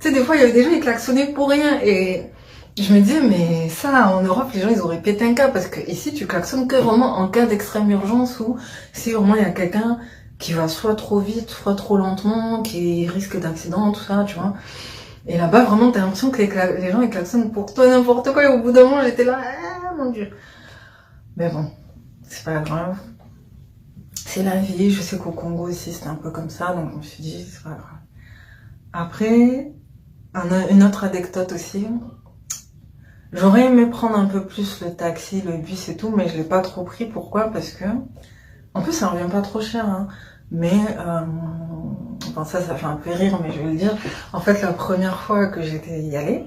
S1: Tu sais, des fois, il y avait des gens qui klaxonnaient pour rien et je me disais, mais ça, en Europe, les gens, ils auraient pété un câble parce que ici, tu klaxonnes que vraiment en cas d'extrême urgence ou si vraiment il y a quelqu'un qui va soit trop vite, soit trop lentement, qui risque d'accident, tout ça, tu vois. Et là-bas, vraiment, t'as l'impression que les gens, ils klaxonnent pour toi n'importe quoi. Et au bout d'un moment, j'étais là, ah, mon Dieu. Mais bon, c'est pas grave. C'est la vie. Je sais qu'au Congo aussi, c'était un peu comme ça. Donc, je me suis dit, c'est pas grave. Après, une autre anecdote aussi. J'aurais aimé prendre un peu plus le taxi, le bus et tout, mais je l'ai pas trop pris. Pourquoi? Parce que, en plus, ça revient pas trop cher, hein. Mais, bon, ça fait un peu rire, mais je vais le dire. En fait, la première fois que j'étais y allée,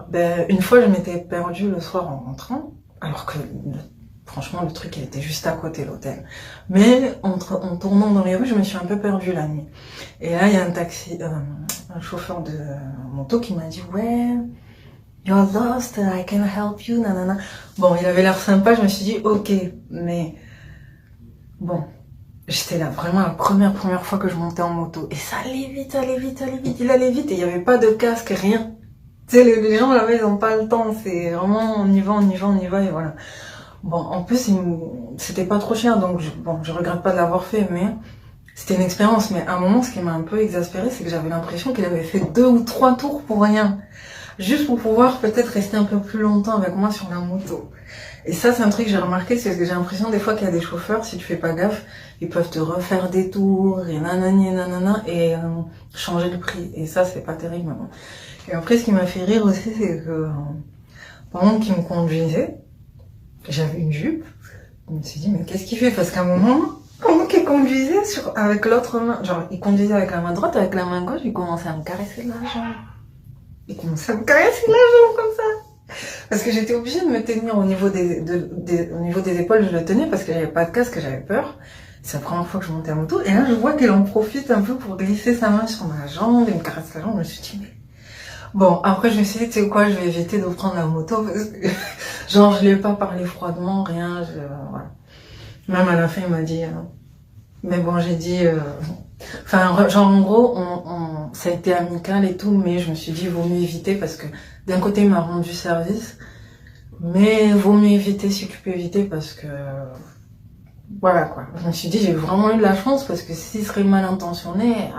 S1: ben, une fois, je m'étais perdue le soir en rentrant, alors que, franchement, le truc, il était juste à côté, l'hôtel. Mais, en tournant dans les rues, je me suis un peu perdue la nuit. Et là, il y a un chauffeur de moto qui m'a dit, ouais, you're lost, I can help you, nanana. Bon, il avait l'air sympa, je me suis dit, ok, mais, bon. J'étais là, vraiment la première fois que je montais en moto. Et ça allait vite, il allait vite et il n'y avait pas de casque, rien. Tu sais, les gens là-bas, ils n'ont pas le temps. C'est vraiment, on y va et voilà. Bon, en plus, c'était pas trop cher, donc je regrette pas de l'avoir fait, mais c'était une expérience. Mais à un moment, ce qui m'a un peu exaspérée, c'est que j'avais l'impression qu'il avait fait 2 ou 3 tours pour rien. Juste pour pouvoir peut-être rester un peu plus longtemps avec moi sur la moto. Et ça, c'est un truc que j'ai remarqué, c'est que j'ai l'impression des fois qu'il y a des chauffeurs, si tu fais pas gaffe, ils peuvent te refaire des tours, et nanana, et changer le prix. Et ça, c'est pas terrible. Maintenant. Et après, ce qui m'a fait rire aussi, c'est que pendant qu'il me conduisait, j'avais une jupe. Je me suis dit, mais qu'est-ce qu'il fait? Parce qu'à un moment, pendant qu'il conduisait avec l'autre main, genre, il conduisait avec la main droite, avec la main gauche, il commençait à me caresser la jambe. Il commençait à me caresser la jambe comme ça. Parce que j'étais obligée de me tenir au niveau au niveau des épaules, je le tenais parce que j'avais pas de casque, j'avais peur. C'est la première fois que je montais à moto. Et là, je vois qu'elle en profite un peu pour glisser sa main sur ma jambe et me caresse la jambe. Je me suis dit, mais... Bon, après, je me suis dit, tu sais quoi, je vais éviter de prendre la moto parce que, genre, je lui ai pas parlé froidement, rien, voilà. Même à la fin, il m'a dit, mais bon, j'ai dit, enfin, genre, en gros, ça a été amical et tout, mais je me suis dit, vaut mieux éviter parce que d'un côté, il m'a rendu service, mais vaut mieux éviter si tu peux éviter parce que, voilà, quoi. Je me suis dit, j'ai vraiment eu de la chance parce que s'il serait mal intentionné,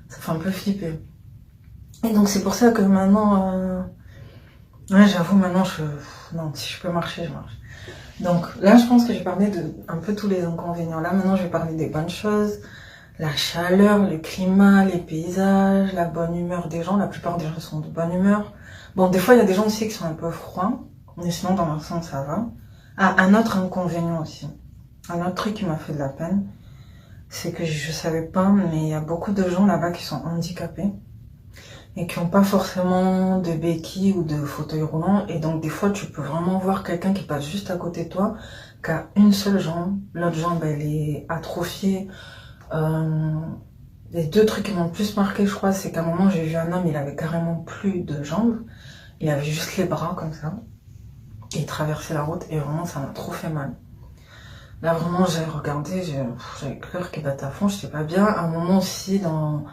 S1: ça fait un peu flipper. Et donc, c'est pour ça que maintenant, ouais, j'avoue, maintenant, non, si je peux marcher, je marche. Donc, là, je pense que j'ai parlé de un peu tous les inconvénients. Là, maintenant, je vais parler des bonnes choses. La chaleur, le climat, les paysages, la bonne humeur des gens. La plupart des gens sont de bonne humeur. Bon, des fois, il y a des gens aussi qui sont un peu froids. Mais sinon, dans l'ensemble, ça va. Ah, un autre inconvénient aussi. Un autre truc qui m'a fait de la peine. C'est que je savais pas, mais il y a beaucoup de gens là-bas qui sont handicapés. Et qui n'ont pas forcément de béquilles ou de fauteuil roulant. Et donc, des fois, tu peux vraiment voir quelqu'un qui passe juste à côté de toi, qui a une seule jambe. L'autre jambe, elle est atrophiée. Les 2 trucs qui m'ont le plus marqué, je crois, c'est qu'à un moment, j'ai vu un homme, il avait carrément plus de jambes. Il avait juste les bras comme ça. Et il traversait la route et vraiment, ça m'a trop fait mal. Là, vraiment, j'ai regardé, j'avais le cœur qui battait à fond, je sais pas bien. À un moment aussi, dans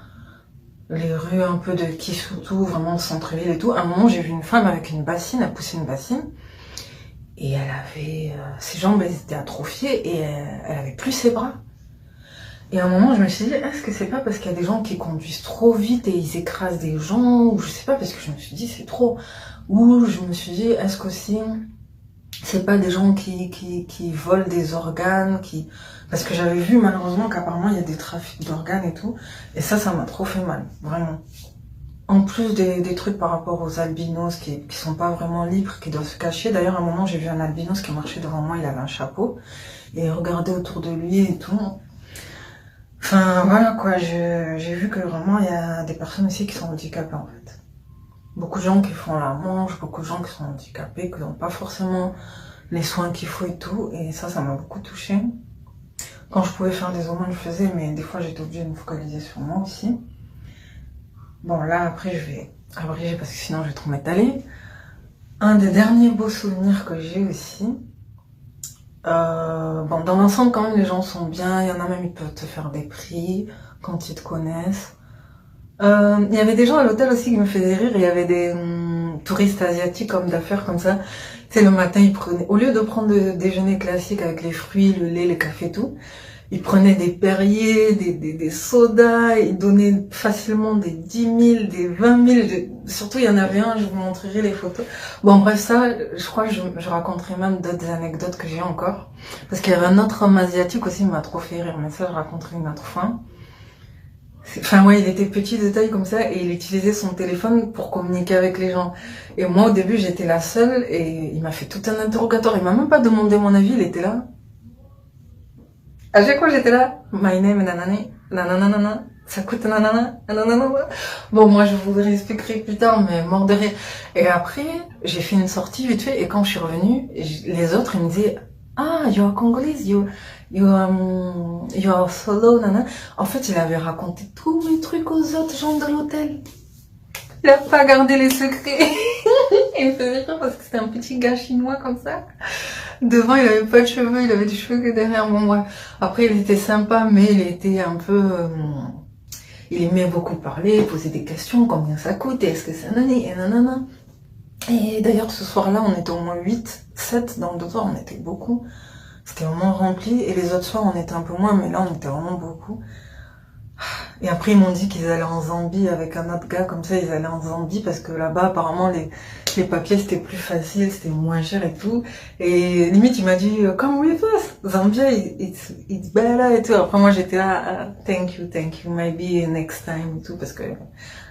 S1: les rues un peu de Kisutu, vraiment de centre-ville et tout, à un moment, j'ai vu une femme avec une bassine, elle poussait une bassine. Et elle avait... ses jambes, elles étaient atrophiées et elle avait plus ses bras. Et à un moment, je me suis dit, est-ce que c'est pas parce qu'il y a des gens qui conduisent trop vite et ils écrasent des gens, ou je sais pas, parce que je me suis dit, c'est trop. Ou je me suis dit, est-ce qu'aussi, C'est pas des gens qui volent des organes, parce que j'avais vu malheureusement qu'apparemment il y a des trafics d'organes et tout. Et ça m'a trop fait mal, vraiment. En plus des trucs par rapport aux albinos qui sont pas vraiment libres, qui doivent se cacher. D'ailleurs, à un moment, j'ai vu un albinos qui marchait devant moi, il avait un chapeau. Et il regardait autour de lui et tout. Enfin, voilà quoi, j'ai vu que vraiment il y a des personnes ici qui sont handicapées en fait. Beaucoup de gens qui font la manche, beaucoup de gens qui sont handicapés, qui n'ont pas forcément les soins qu'il faut et tout. Et ça m'a beaucoup touchée. Quand je pouvais faire des aumônes, je faisais, mais des fois j'étais obligée de me focaliser sur moi aussi. Bon, là après je vais abréger parce que sinon je vais trop m'étaler. Un des derniers beaux souvenirs que j'ai aussi, bon, dans l'ensemble, quand même, les gens sont bien. Il y en a même, ils peuvent te faire des prix quand ils te connaissent. Il y avait des gens à l'hôtel aussi qui me faisaient rire. Il y avait des touristes asiatiques, hommes d'affaires comme ça. Tu sais, le matin, ils prenaient, au lieu de prendre le déjeuner classique avec les fruits, le lait, le café et tout, ils prenaient des Perrier, des sodas, ils donnaient facilement des 10 000, des 20 000. Surtout, il y en avait un, je vous montrerai les photos. Bon, bref, ça, je crois que je raconterai même d'autres anecdotes que j'ai encore. Parce qu'il y avait un autre homme asiatique aussi, il m'a trop fait rire, mais ça, je raconterai une autre fois. Enfin, ouais, il était petit de taille comme ça et il utilisait son téléphone pour communiquer avec les gens. Et moi, au début, j'étais la seule et il m'a fait tout un interrogatoire. Il m'a même pas demandé mon avis, il était là. À chaque fois, j'étais là. My name, nanani, nanana, ça coûte nanana, nanana. Bon, moi, je vous expliquerai plus tard, mais mort de rire. Et après, j'ai fait une sortie vite fait, et quand je suis revenue, les autres, ils me disaient, ah, you are Congolese, you are solo, nanana. En fait, il avait raconté tous mes trucs aux autres gens de l'hôtel. Il a pas gardé les secrets. Il me faisait rire parce que c'était un petit gars chinois comme ça. Devant, il avait pas de cheveux, il avait des cheveux que derrière. Bon, bref. Après, il était sympa, mais il était un peu... il aimait beaucoup parler, poser des questions, combien ça coûte, est-ce que ça nanani, et nanana. Et d'ailleurs, ce soir-là, on était au moins 8, 7 dans le dortoir, on était beaucoup. C'était vraiment rempli, et les autres soirs, on était un peu moins, mais là, on était vraiment beaucoup. Et après, ils m'ont dit qu'ils allaient en Zambie avec un autre gars, comme ça, ils allaient en Zambie, parce que là-bas, apparemment, les papiers, c'était plus facile, c'était moins cher et tout. Et limite, il m'a dit, come with us, Zambia, it's better et tout. Après, moi, j'étais là, thank you, maybe next time et tout, parce que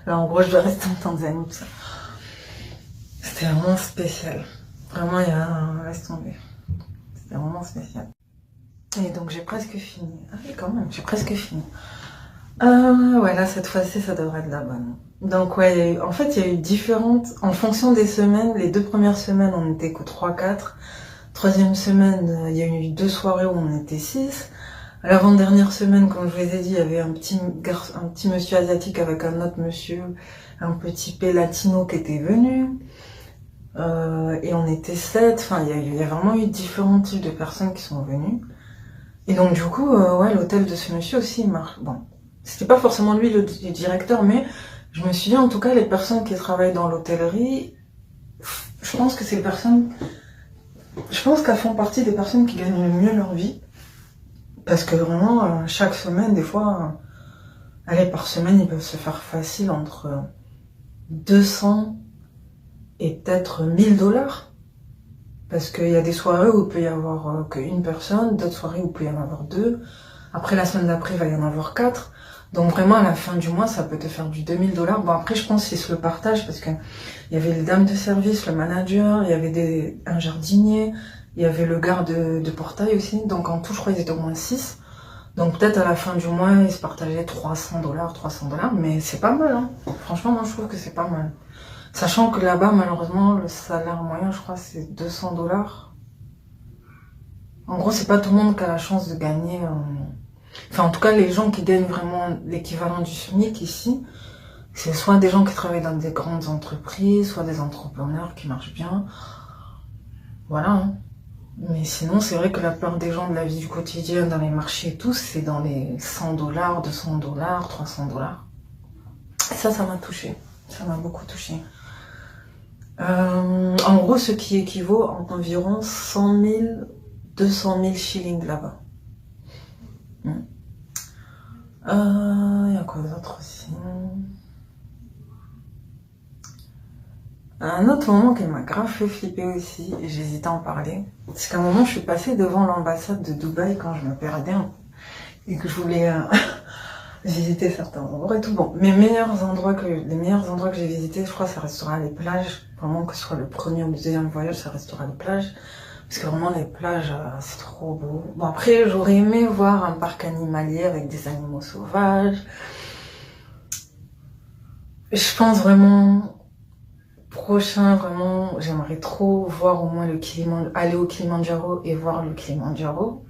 S1: là, en gros, je dois rester en Tanzanie, tout ça. C'était vraiment spécial. Vraiment, il y a un... Laisse tomber. C'était vraiment spécial. Et donc, j'ai presque fini. Ah oui, quand même, j'ai presque fini. Ouais, là, cette fois-ci, ça devrait être la bonne. Donc, ouais, en fait, il y a eu différentes... En fonction des semaines, les 2 premières semaines, on était que 3-4. Troisième semaine, il y a eu 2 soirées où on était 6. L'avant-dernière semaine, comme je vous ai dit, il y avait un petit monsieur asiatique avec un autre monsieur, un petit P latino qui était venu. Et on était 7. Enfin, il y a vraiment eu différents types de personnes qui sont venues. Et donc, du coup, ouais, l'hôtel de ce monsieur aussi, il marche. Bon, c'était pas forcément lui le directeur, mais je me suis dit, en tout cas, les personnes qui travaillent dans l'hôtellerie, je pense que c'est les personnes... Je pense qu'elles font partie des personnes qui gagnent le mieux leur vie. Parce que vraiment, chaque semaine, des fois, allez, par semaine, ils peuvent se faire facile entre 200 et peut-être 1 000 $. Parce qu'il y a des soirées où il peut y avoir qu'une personne, d'autres soirées où il peut y en avoir 2. Après, la semaine d'après, il va y en avoir 4. Donc vraiment, à la fin du mois, ça peut te faire du 2 000 $. Bon, après, je pense qu'ils se le partagent parce que il y avait les dames de service, le manager, il y avait un jardinier, il y avait le garde de portail aussi. Donc en tout, je crois qu'ils étaient au moins 6. Donc peut-être à la fin du mois, ils se partageaient 300 $, mais c'est pas mal, hein. Franchement, moi, je trouve que c'est pas mal. Sachant que là-bas, malheureusement, le salaire moyen, je crois, c'est 200 $. En gros, c'est pas tout le monde qui a la chance de gagner... Enfin, en tout cas, les gens qui gagnent vraiment l'équivalent du SMIC ici, c'est soit des gens qui travaillent dans des grandes entreprises, soit des entrepreneurs qui marchent bien. Voilà, hein. Mais sinon, c'est vrai que la plupart des gens de la vie du quotidien, dans les marchés et tout, c'est dans les 100 $, 200 $, 300 $. Et ça m'a touché. Ça m'a beaucoup touché. En gros, ce qui équivaut à environ 100 000, 200 000 shillings là-bas. Il y a quoi d'autre aussi? Un autre moment qui m'a grave fait flipper aussi, et j'hésitais à en parler, c'est qu'à un moment je suis passée devant l'ambassade de Dubaï quand je me perdais et que je voulais visiter certains endroits et tout. Bon, les meilleurs endroits que j'ai visités, je crois, ça restera les plages. Vraiment, que ce soit le premier ou le deuxième voyage, ça restera les plages. Parce que vraiment, les plages, c'est trop beau. Bon, après, j'aurais aimé voir un parc animalier avec des animaux sauvages. Je pense vraiment, prochain, vraiment, j'aimerais trop voir au moins aller au Kilimandjaro et voir le Kilimandjaro,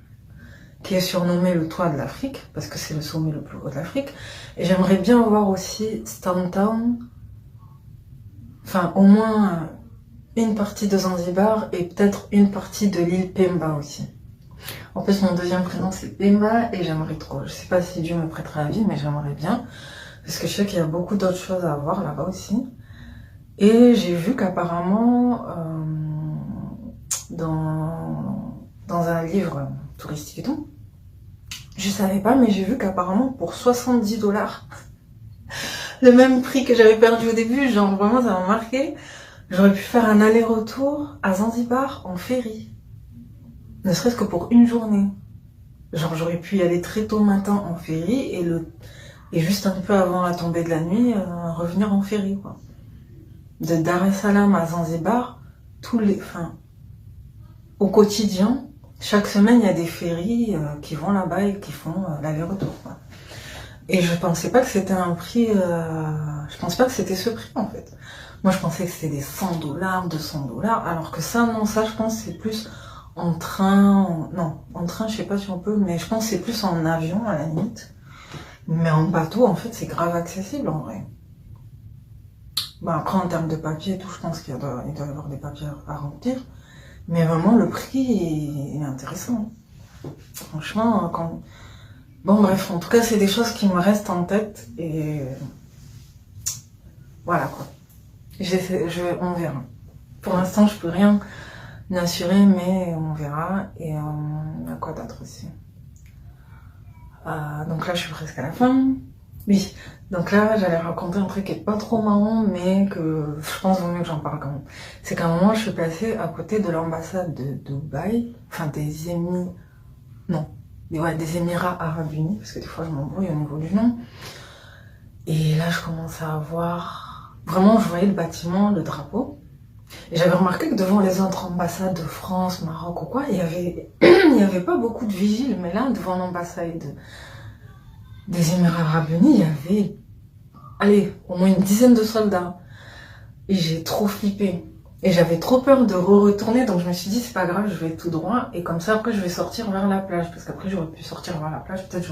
S1: qui est surnommé le toit de l'Afrique, parce que c'est le sommet le plus haut de l'Afrique. Et j'aimerais bien voir aussi Stone Town, enfin, au moins une partie de Zanzibar et peut-être une partie de l'île Pemba aussi. En plus, mon deuxième prénom c'est Pemba et j'aimerais trop. Je sais pas si Dieu me prêtera la vie, mais j'aimerais bien. Parce que je sais qu'il y a beaucoup d'autres choses à voir là-bas aussi. Et j'ai vu qu'apparemment, dans un livre touristique et tout, je savais pas, mais j'ai vu qu'apparemment pour 70$, le même prix que j'avais perdu au début, genre vraiment ça m'a marqué, j'aurais pu faire un aller-retour à Zanzibar en ferry. Ne serait-ce que pour une journée. Genre j'aurais pu y aller très tôt le matin en ferry et juste un peu avant la tombée de la nuit, revenir en ferry, quoi. De Dar es Salaam à Zanzibar, au quotidien, chaque semaine, il y a des ferries qui vont là-bas et qui font l'aller-retour, quoi. Et je pensais pas que c'était un prix, je pense pas que c'était ce prix, en fait. Moi, je pensais que c'était des 100$, 200$, alors que ça, non, ça, je pense c'est plus en train, non, en train, je sais pas si on peut, mais je pense que c'est plus en avion, à la limite. Mais en bateau, en fait, c'est grave accessible, en vrai. Bah, après, en termes de papier et tout, je pense qu'il doit y avoir des papiers à remplir. Mais vraiment, le prix est intéressant. Franchement, bon, bref, en tout cas, c'est des choses qui me restent en tête et voilà, quoi. On verra. Pour l'instant, je peux rien m'assurer, mais on verra. Et à quoi d'autre aussi. Donc là, je suis presque à la fin. Oui, donc là, j'allais raconter un truc qui est pas trop marrant, mais que je pense vaut mieux que j'en parle quand même. C'est qu'à un moment, je suis passée à côté de l'ambassade de Dubaï, enfin des Émirats Arabes Unis, parce que des fois, je m'embrouille au niveau du nom. Et là, je commençais à voir... Vraiment, je voyais le bâtiment, le drapeau. Et j'avais remarqué que devant les autres ambassades de France, Maroc ou quoi, il y avait pas beaucoup de vigiles, mais là, devant l'ambassade des Émirats Arabes Unis, il y avait, allez, au moins une dizaine de soldats. Et j'ai trop flippé. Et j'avais trop peur de retourner, donc je me suis dit, c'est pas grave, je vais tout droit. Et comme ça, après, je vais sortir vers la plage. Parce qu'après, j'aurais pu sortir vers la plage, peut-être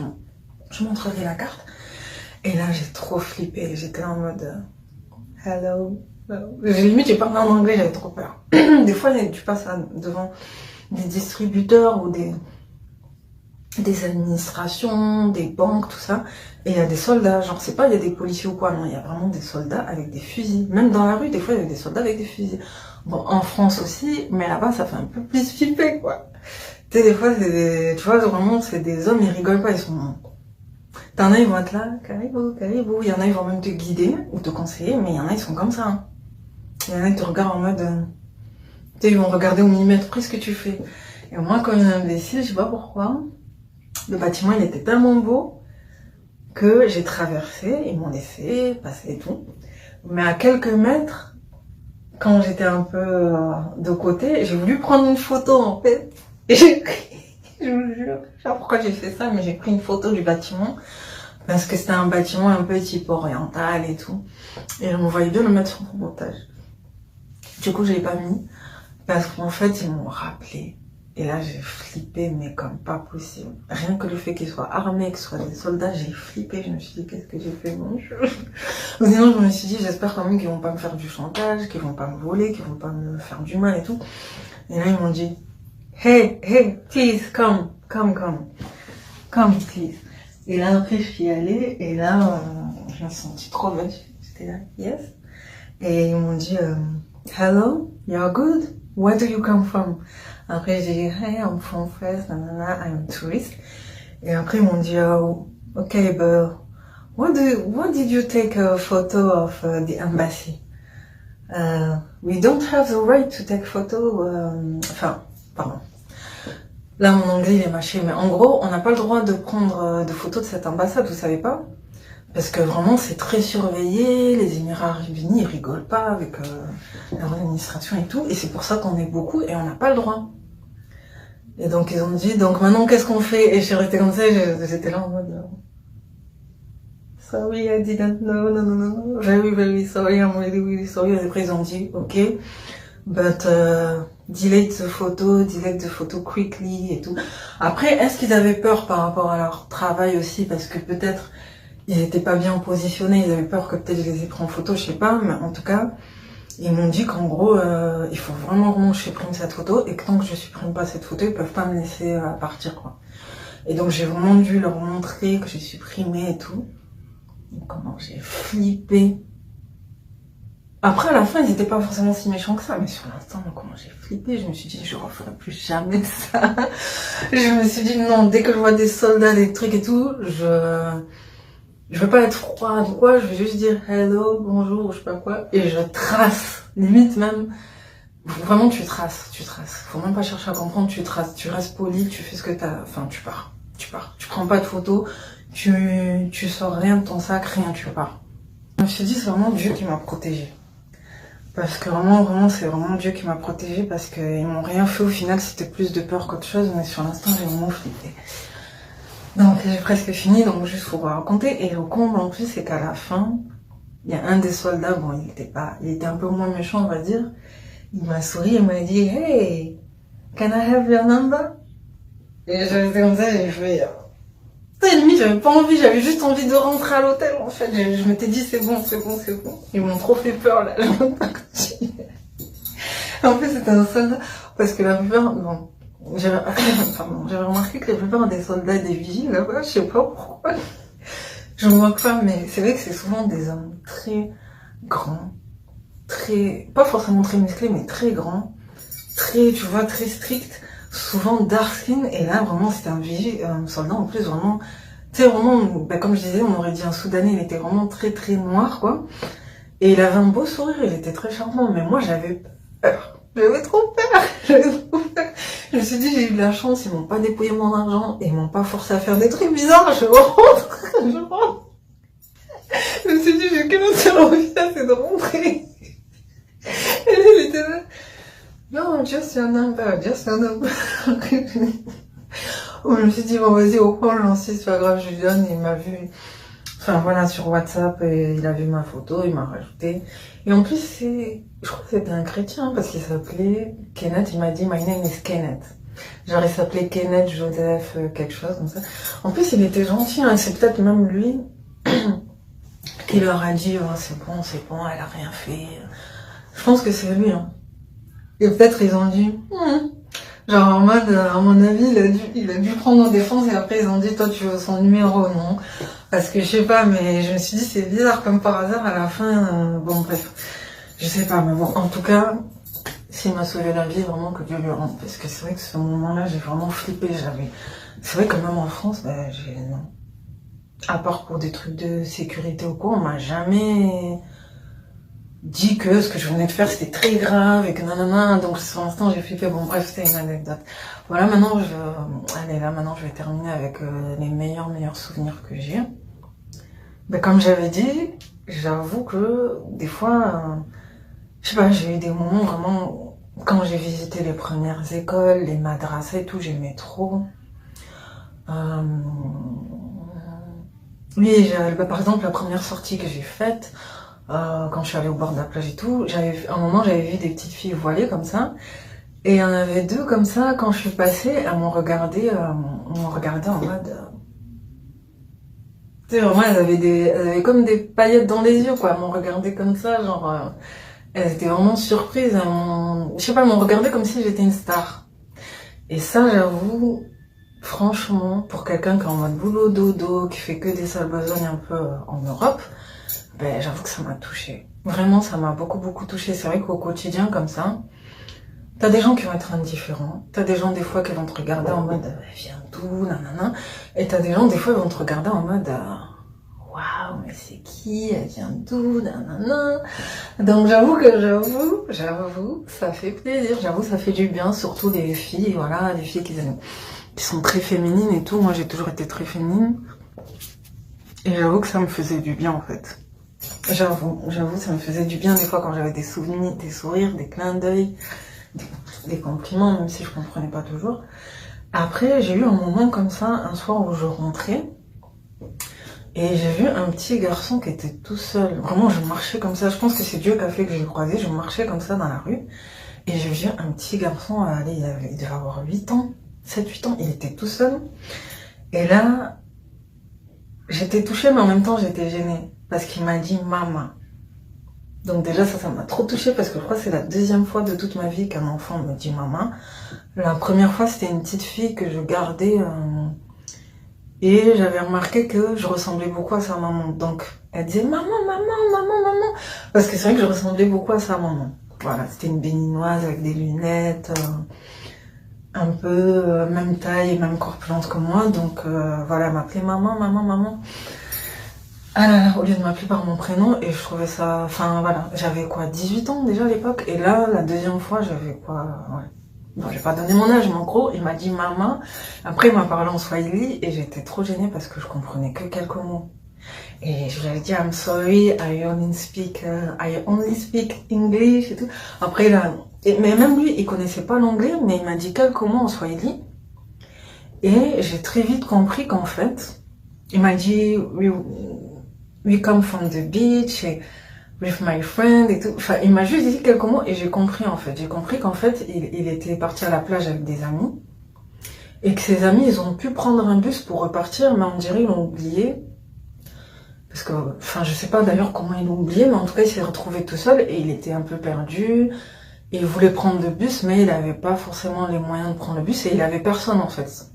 S1: je montrerai la carte. Et là, j'ai trop flippé. J'étais en mode, hello. Limite, j'ai parlé en anglais, j'avais trop peur. Des fois, tu passes devant des distributeurs ou des administrations, des banques, tout ça, et il y a des soldats, genre c'est pas il y a des policiers ou quoi, non, il y a vraiment des soldats avec des fusils. Même dans la rue, des fois, il y a des soldats avec des fusils. Bon, en France aussi, mais là-bas, ça fait un peu plus flipper, quoi. Tu sais, des fois, tu vois, vraiment, c'est des hommes, ils rigolent pas, ils sont... T'en as, ils vont être là, caribou, caribou. Il y en a, ils vont même te guider ou te conseiller, mais il y en a, ils sont comme ça, hein. Il y en a qui te regardent en mode... tu sais, ils vont regarder au millimètre près ce que tu fais. Et moi, comme un imbécile, je sais pas pourquoi, le bâtiment, il était tellement beau que j'ai traversé, ils m'ont laissé passer et tout. Mais à quelques mètres, quand j'étais un peu de côté, j'ai voulu prendre une photo, en fait. Et j'ai pris, je vous jure, je sais pas pourquoi j'ai fait ça, mais j'ai pris une photo du bâtiment. Parce que c'était un bâtiment un peu type oriental et tout. Et je me voyais bien le mettre sur mon montage. Du coup, je l'ai pas mis. Parce qu'en fait, ils m'ont rappelé. Et là, j'ai flippé, mais comme pas possible. Rien que le fait qu'ils soient armés, que ce soit des soldats, j'ai flippé. Je me suis dit, qu'est-ce que j'ai fait, mon Dieu. Sinon, je me suis dit, j'espère quand même qu'ils vont pas me faire du chantage, qu'ils vont pas me voler, qu'ils vont pas me faire du mal et tout. Et là, ils m'ont dit, hey, please, come, please. Et là, après, je suis allée, et là, je me suis sentie trop belle. J'étais là, yes. Et ils m'ont dit, hello, you're good? Where do you come from? Après, j'ai dit, hey, I'm from France, nanana, I'm a tourist. Et après, ils m'ont dit, oh, okay, but what did you take a photo of the embassy? We don't have the right to take photo. Enfin, pardon. Là, mon anglais, il est mâché. Mais en gros, on n'a pas le droit de prendre de photos de cette ambassade, vous savez pas? Parce que vraiment, c'est très surveillé. Les Émirats Arabes Unis, ils rigolent pas avec leur administration et tout. Et c'est pour ça qu'on est beaucoup et on n'a pas le droit. Et donc, ils ont dit, donc maintenant, qu'est-ce qu'on fait? Et je suis restée comme ça, j'étais là en mode... Sorry, I didn't know, no. Very, very sorry, I'm really, really sorry. Et après, ils ont dit, ok, but delete the photo quickly et tout. Après, est-ce qu'ils avaient peur par rapport à leur travail aussi? Parce que peut-être, ils étaient pas bien positionnés, ils avaient peur que peut-être je les ai pris en photo, je sais pas, mais en tout cas, ils m'ont dit qu'en gros, il faut vraiment que je supprime cette photo et que tant que je supprime pas cette photo, ils peuvent pas me laisser partir, quoi. Et donc, j'ai vraiment dû leur montrer que j'ai supprimé et tout. Donc, comment j'ai flippé. Après, à la fin, ils étaient pas forcément si méchants que ça, mais sur l'instant, comment j'ai flippé, je me suis dit, je referai plus jamais ça. Je me suis dit, non, dès que je vois des soldats, des trucs et tout, je veux pas être froide ou quoi, je vais juste dire hello, bonjour, ou je sais pas quoi, et je trace, limite même, vraiment tu traces. Faut même pas chercher à comprendre, tu traces, tu restes poli, tu fais ce que t'as, enfin tu pars. Tu prends pas de photos, tu sors rien de ton sac, rien, tu pars. Je me suis dit, c'est vraiment Dieu qui m'a protégée. Parce que vraiment, c'est vraiment Dieu qui m'a protégée parce qu'ils m'ont rien fait au final, c'était plus de peur qu'autre chose, mais sur l'instant, j'ai vraiment flippé. Donc j'ai presque fini, donc juste pour vous raconter. Et le comble en plus, c'est qu'à la fin, il y a un des soldats, bon il était un peu moins méchant on va dire, il m'a souri et m'a dit hey, can I have your number? Et j'étais comme ça, j'ai fait... limite j'avais pas envie, j'avais juste envie de rentrer à l'hôtel en fait, je m'étais dit c'est bon. Ils m'ont trop fait peur là, je veux partir. En plus c'était un soldat, parce que la plupart, bon... J'avais remarqué que la plupart des soldats et des vigiles là-bas, je sais pas pourquoi, je remarque pas, mais c'est vrai que c'est souvent des hommes très grands, pas forcément très musclés, mais très grands, très stricts, souvent dark skin, et là vraiment c'était un soldat en plus vraiment, tu sais vraiment, comme je disais, on aurait dit un Soudanais, il était vraiment très noir quoi, et il avait un beau sourire, il était très charmant, mais moi j'avais peur, j'avais trop peur. Je me suis dit, j'ai eu de la chance, ils m'ont pas dépouillé mon argent, et ils m'ont pas forcé à faire des trucs bizarres, je rentre. Je me suis dit, j'ai qu'une seule envie, c'est de rentrer. Et là, il était là, non, just your number. Je me suis dit, bon, vas-y, au point, j'en sais, c'est pas grave, je lui donne, il m'a vu, enfin voilà, sur WhatsApp, et il a vu ma photo, il m'a rajouté. Et en plus, je crois que c'était un chrétien, parce qu'il s'appelait Kenneth, il m'a dit, my name is Kenneth. Genre, il s'appelait Kenneth Joseph, quelque chose comme ça. En plus, il était gentil, hein, c'est peut-être même lui qui leur a dit, oh, c'est bon, elle a rien fait. Je pense que c'est lui, hein. Et peut-être ils ont dit, genre en mode, à mon avis, il a dû prendre en défense et après ils ont dit, toi tu veux son numéro, non? Parce que je sais pas, mais je me suis dit, c'est bizarre comme par hasard à la fin, bon bref, je sais pas, mais bon, en tout cas, s'il m'a sauvé la vie, vraiment que Dieu lui rende, parce que c'est vrai que ce moment-là, j'ai vraiment flippé, c'est vrai que même en France, non. À part pour des trucs de sécurité ou quoi, on m'a jamais dit que ce que je venais de faire c'était très grave et que nanana, donc sur l'instant j'ai flippé, bon bref c'était une anecdote. Voilà, maintenant je vais terminer avec les meilleurs souvenirs que j'ai. Comme j'avais dit, j'avoue que des fois, je sais pas, j'ai eu des moments vraiment, quand j'ai visité les premières écoles, les madrasas et tout, j'aimais trop. Oui, par exemple la première sortie que j'ai faite, quand je suis allée au bord de la plage et tout, à un moment j'avais vu des petites filles voilées comme ça, et il y en avait deux comme ça, quand je suis passée, elles m'ont regardé en mode... tu sais, vraiment, elles avaient comme des paillettes dans les yeux, quoi, elles m'ont regardé comme ça, genre... elles étaient vraiment surprises, je sais pas, elles m'ont regardé comme si j'étais une star. Et ça, j'avoue, franchement, pour quelqu'un qui est en mode boulot dodo, qui fait que des sales besognes un peu en Europe, j'avoue que ça m'a touchée. Vraiment, ça m'a beaucoup touchée. C'est vrai qu'au quotidien, comme ça, t'as des gens qui vont être indifférents. T'as des gens, des fois, qui vont te regarder en mode, viens d'où, nanana. Et t'as des gens, des fois, ils vont te regarder en mode, waouh, mais c'est qui? Elle vient d'où? Nanana. Donc j'avoue, ça fait plaisir. J'avoue, ça fait du bien, surtout les filles, voilà, les filles qui sont très féminines et tout. Moi, j'ai toujours été très féminine. Et j'avoue que ça me faisait du bien, en fait. J'avoue, ça me faisait du bien des fois quand j'avais des souvenirs, des sourires, des clins d'œil, des compliments, même si je comprenais pas toujours. Après, j'ai eu un moment comme ça, un soir où je rentrais, et j'ai vu un petit garçon qui était tout seul. Vraiment, je marchais comme ça. Je pense que c'est Dieu qui a fait que j'ai croisé. Je marchais comme ça dans la rue, et j'ai vu un petit garçon, il devait avoir 8 ans, 7-8 ans, il était tout seul. Et là, j'étais touchée, mais en même temps, j'étais gênée. Parce qu'il m'a dit maman. Donc déjà, ça m'a trop touchée parce que je crois que c'est la deuxième fois de toute ma vie qu'un enfant me dit maman. La première fois, c'était une petite fille que je gardais et j'avais remarqué que je ressemblais beaucoup à sa maman. Donc, elle disait maman, maman, maman, maman. Parce que c'est vrai que je ressemblais beaucoup à sa maman. Voilà, c'était une béninoise avec des lunettes, un peu même taille et même corpulente que moi. Donc voilà, elle m'appelait maman, maman, maman. Ah là là, au lieu de m'appeler par mon prénom, et je trouvais ça... Enfin voilà, j'avais quoi, 18 ans déjà à l'époque, et là, la deuxième fois, j'avais quoi... Ouais. Bon, j'ai pas donné mon âge, mais en gros, il m'a dit maman. Après, il m'a parlé en swahili, et j'étais trop gênée parce que je comprenais que quelques mots. Et je lui avais dit, I'm sorry, I only speak English, et tout. Après, là... mais même lui, il connaissait pas l'anglais, mais il m'a dit quelques mots en swahili. Et j'ai très vite compris qu'en fait, il m'a dit... We come from the beach with my friend et tout. Enfin, il m'a juste dit quelques mots et j'ai compris en fait. J'ai compris qu'en fait, il était parti à la plage avec des amis et que ses amis, ils ont pu prendre un bus pour repartir, mais on dirait ils l'ont oublié. Parce que, enfin, je sais pas d'ailleurs comment ils l'ont oublié, mais en tout cas, il s'est retrouvé tout seul et il était un peu perdu. Et il voulait prendre le bus, mais il n'avait pas forcément les moyens de prendre le bus et il avait personne en fait.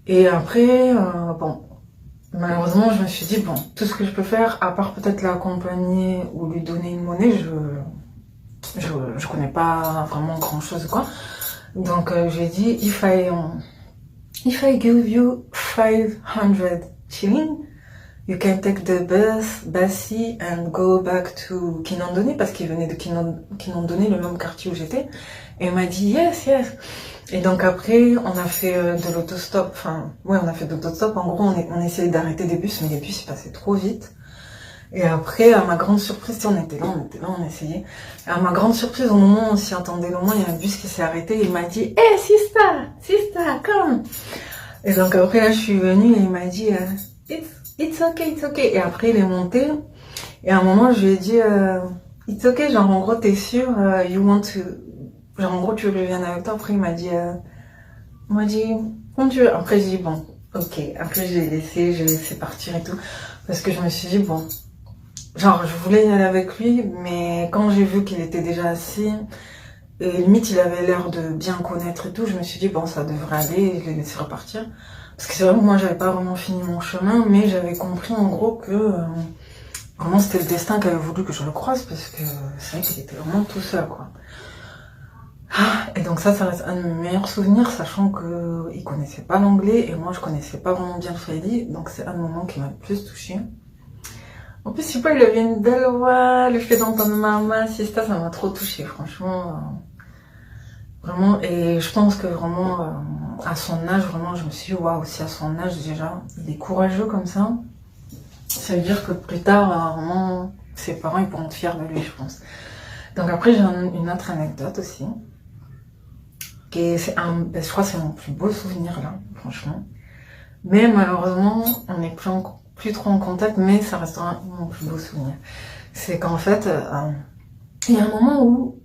S1: Et après, bon. Malheureusement, je me suis dit, bon, tout ce que je peux faire, à part peut-être l'accompagner ou lui donner une monnaie, je connais pas vraiment grand chose, quoi. Donc, j'ai dit, if I give you 500 shillings, you can take the busy and go back to Kinondoni, parce qu'il venait de Kinondoni, le même quartier où j'étais. Et il m'a dit, yes. Et donc après, on a fait de l'autostop. Enfin, ouais, on a fait de l'autostop. En gros, on essayait d'arrêter des bus, mais les bus, ils passaient trop vite. Et après, à ma grande surprise, on était là, on essayait. Et à ma grande surprise, au moment où on s'y attendait le moins, il y a un bus qui s'est arrêté et il m'a dit, hey, sister, come. Et donc après, là, je suis venue et il m'a dit, it's okay. Et après, il est monté. Et à un moment, je lui ai dit, it's okay, genre, en gros, t'es sûr, you want to... Genre, en gros, tu veux que je vienne avec toi. Après, il m'a dit, quand tu veux. Après, j'ai dit, bon, ok. Après, j'ai laissé partir et tout. Parce que je me suis dit, bon, genre, je voulais y aller avec lui, mais quand j'ai vu qu'il était déjà assis, et limite, il avait l'air de bien connaître et tout, je me suis dit, bon, ça devrait aller, et je l'ai laissé repartir. Parce que c'est vrai que moi, j'avais pas vraiment fini mon chemin, mais j'avais compris, en gros, que, vraiment, c'était le destin qui avait voulu que je le croise, parce que c'est vrai qu'il était vraiment tout seul, quoi. Et donc ça reste un de mes meilleurs souvenirs, sachant que il connaissait pas l'anglais et moi je connaissais pas vraiment bien le swahili, donc c'est un moment qui m'a le plus touchée. En plus, je sais pas, il avait une belle voix, le fait d'entendre maman, sister, ça m'a trop touchée, franchement. Vraiment, et je pense que vraiment, à son âge, vraiment, je me suis dit, waouh, si à son âge déjà, il est courageux comme ça veut dire que plus tard, vraiment, ses parents, ils pourront être fiers de lui, je pense. Donc après, j'ai une autre anecdote aussi. Je crois que c'est mon plus beau souvenir là, franchement. Mais malheureusement, on n'est plus trop en contact, mais ça restera mon plus beau souvenir. C'est qu'en fait, il y a un moment où,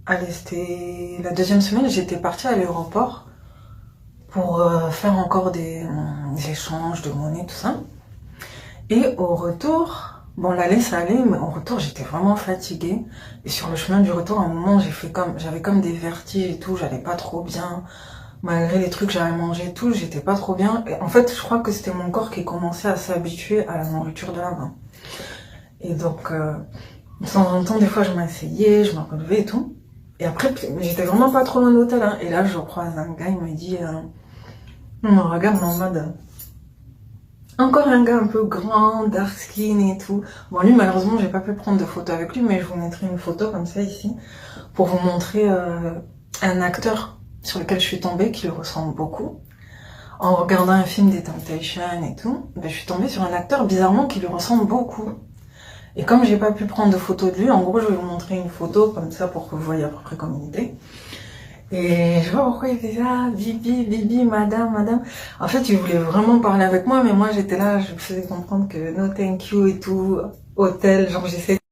S1: allez, c'était la deuxième semaine, j'étais partie à l'aéroport pour faire encore des échanges de monnaie, tout ça. Et au retour, bon, l'aller ça allait, mais au retour j'étais vraiment fatiguée. Et sur le chemin du retour, à un moment, j'avais comme des vertiges et tout, j'allais pas trop bien. Malgré les trucs que j'avais mangé et tout, j'étais pas trop bien. Et en fait, je crois que c'était mon corps qui commençait à s'habituer à la nourriture de là-bas. Et donc, de temps en temps, des fois, je m'asseyais, je me relevais et tout. Et après, j'étais vraiment pas trop loin de l'hôtel, hein. Et là, je croise un gars, il me dit, on me regarde en mode, Encore un gars un peu grand, dark skin et tout. Bon, lui, malheureusement, j'ai pas pu prendre de photo avec lui, mais je vous mettrai une photo comme ça ici pour vous montrer un acteur sur lequel je suis tombée qui le ressemble beaucoup. En regardant un film des Temptations et tout, ben, je suis tombée sur un acteur bizarrement qui lui ressemble beaucoup. Et comme j'ai pas pu prendre de photo de lui, en gros, je vais vous montrer une photo comme ça pour que vous voyez à peu près comme il était. Et je vois pourquoi il faisait ça, Bibi, Bibi, madame, madame. En fait, il voulait vraiment parler avec moi, mais moi j'étais là, je me faisais comprendre que no thank you et tout, hôtel, genre j'essaie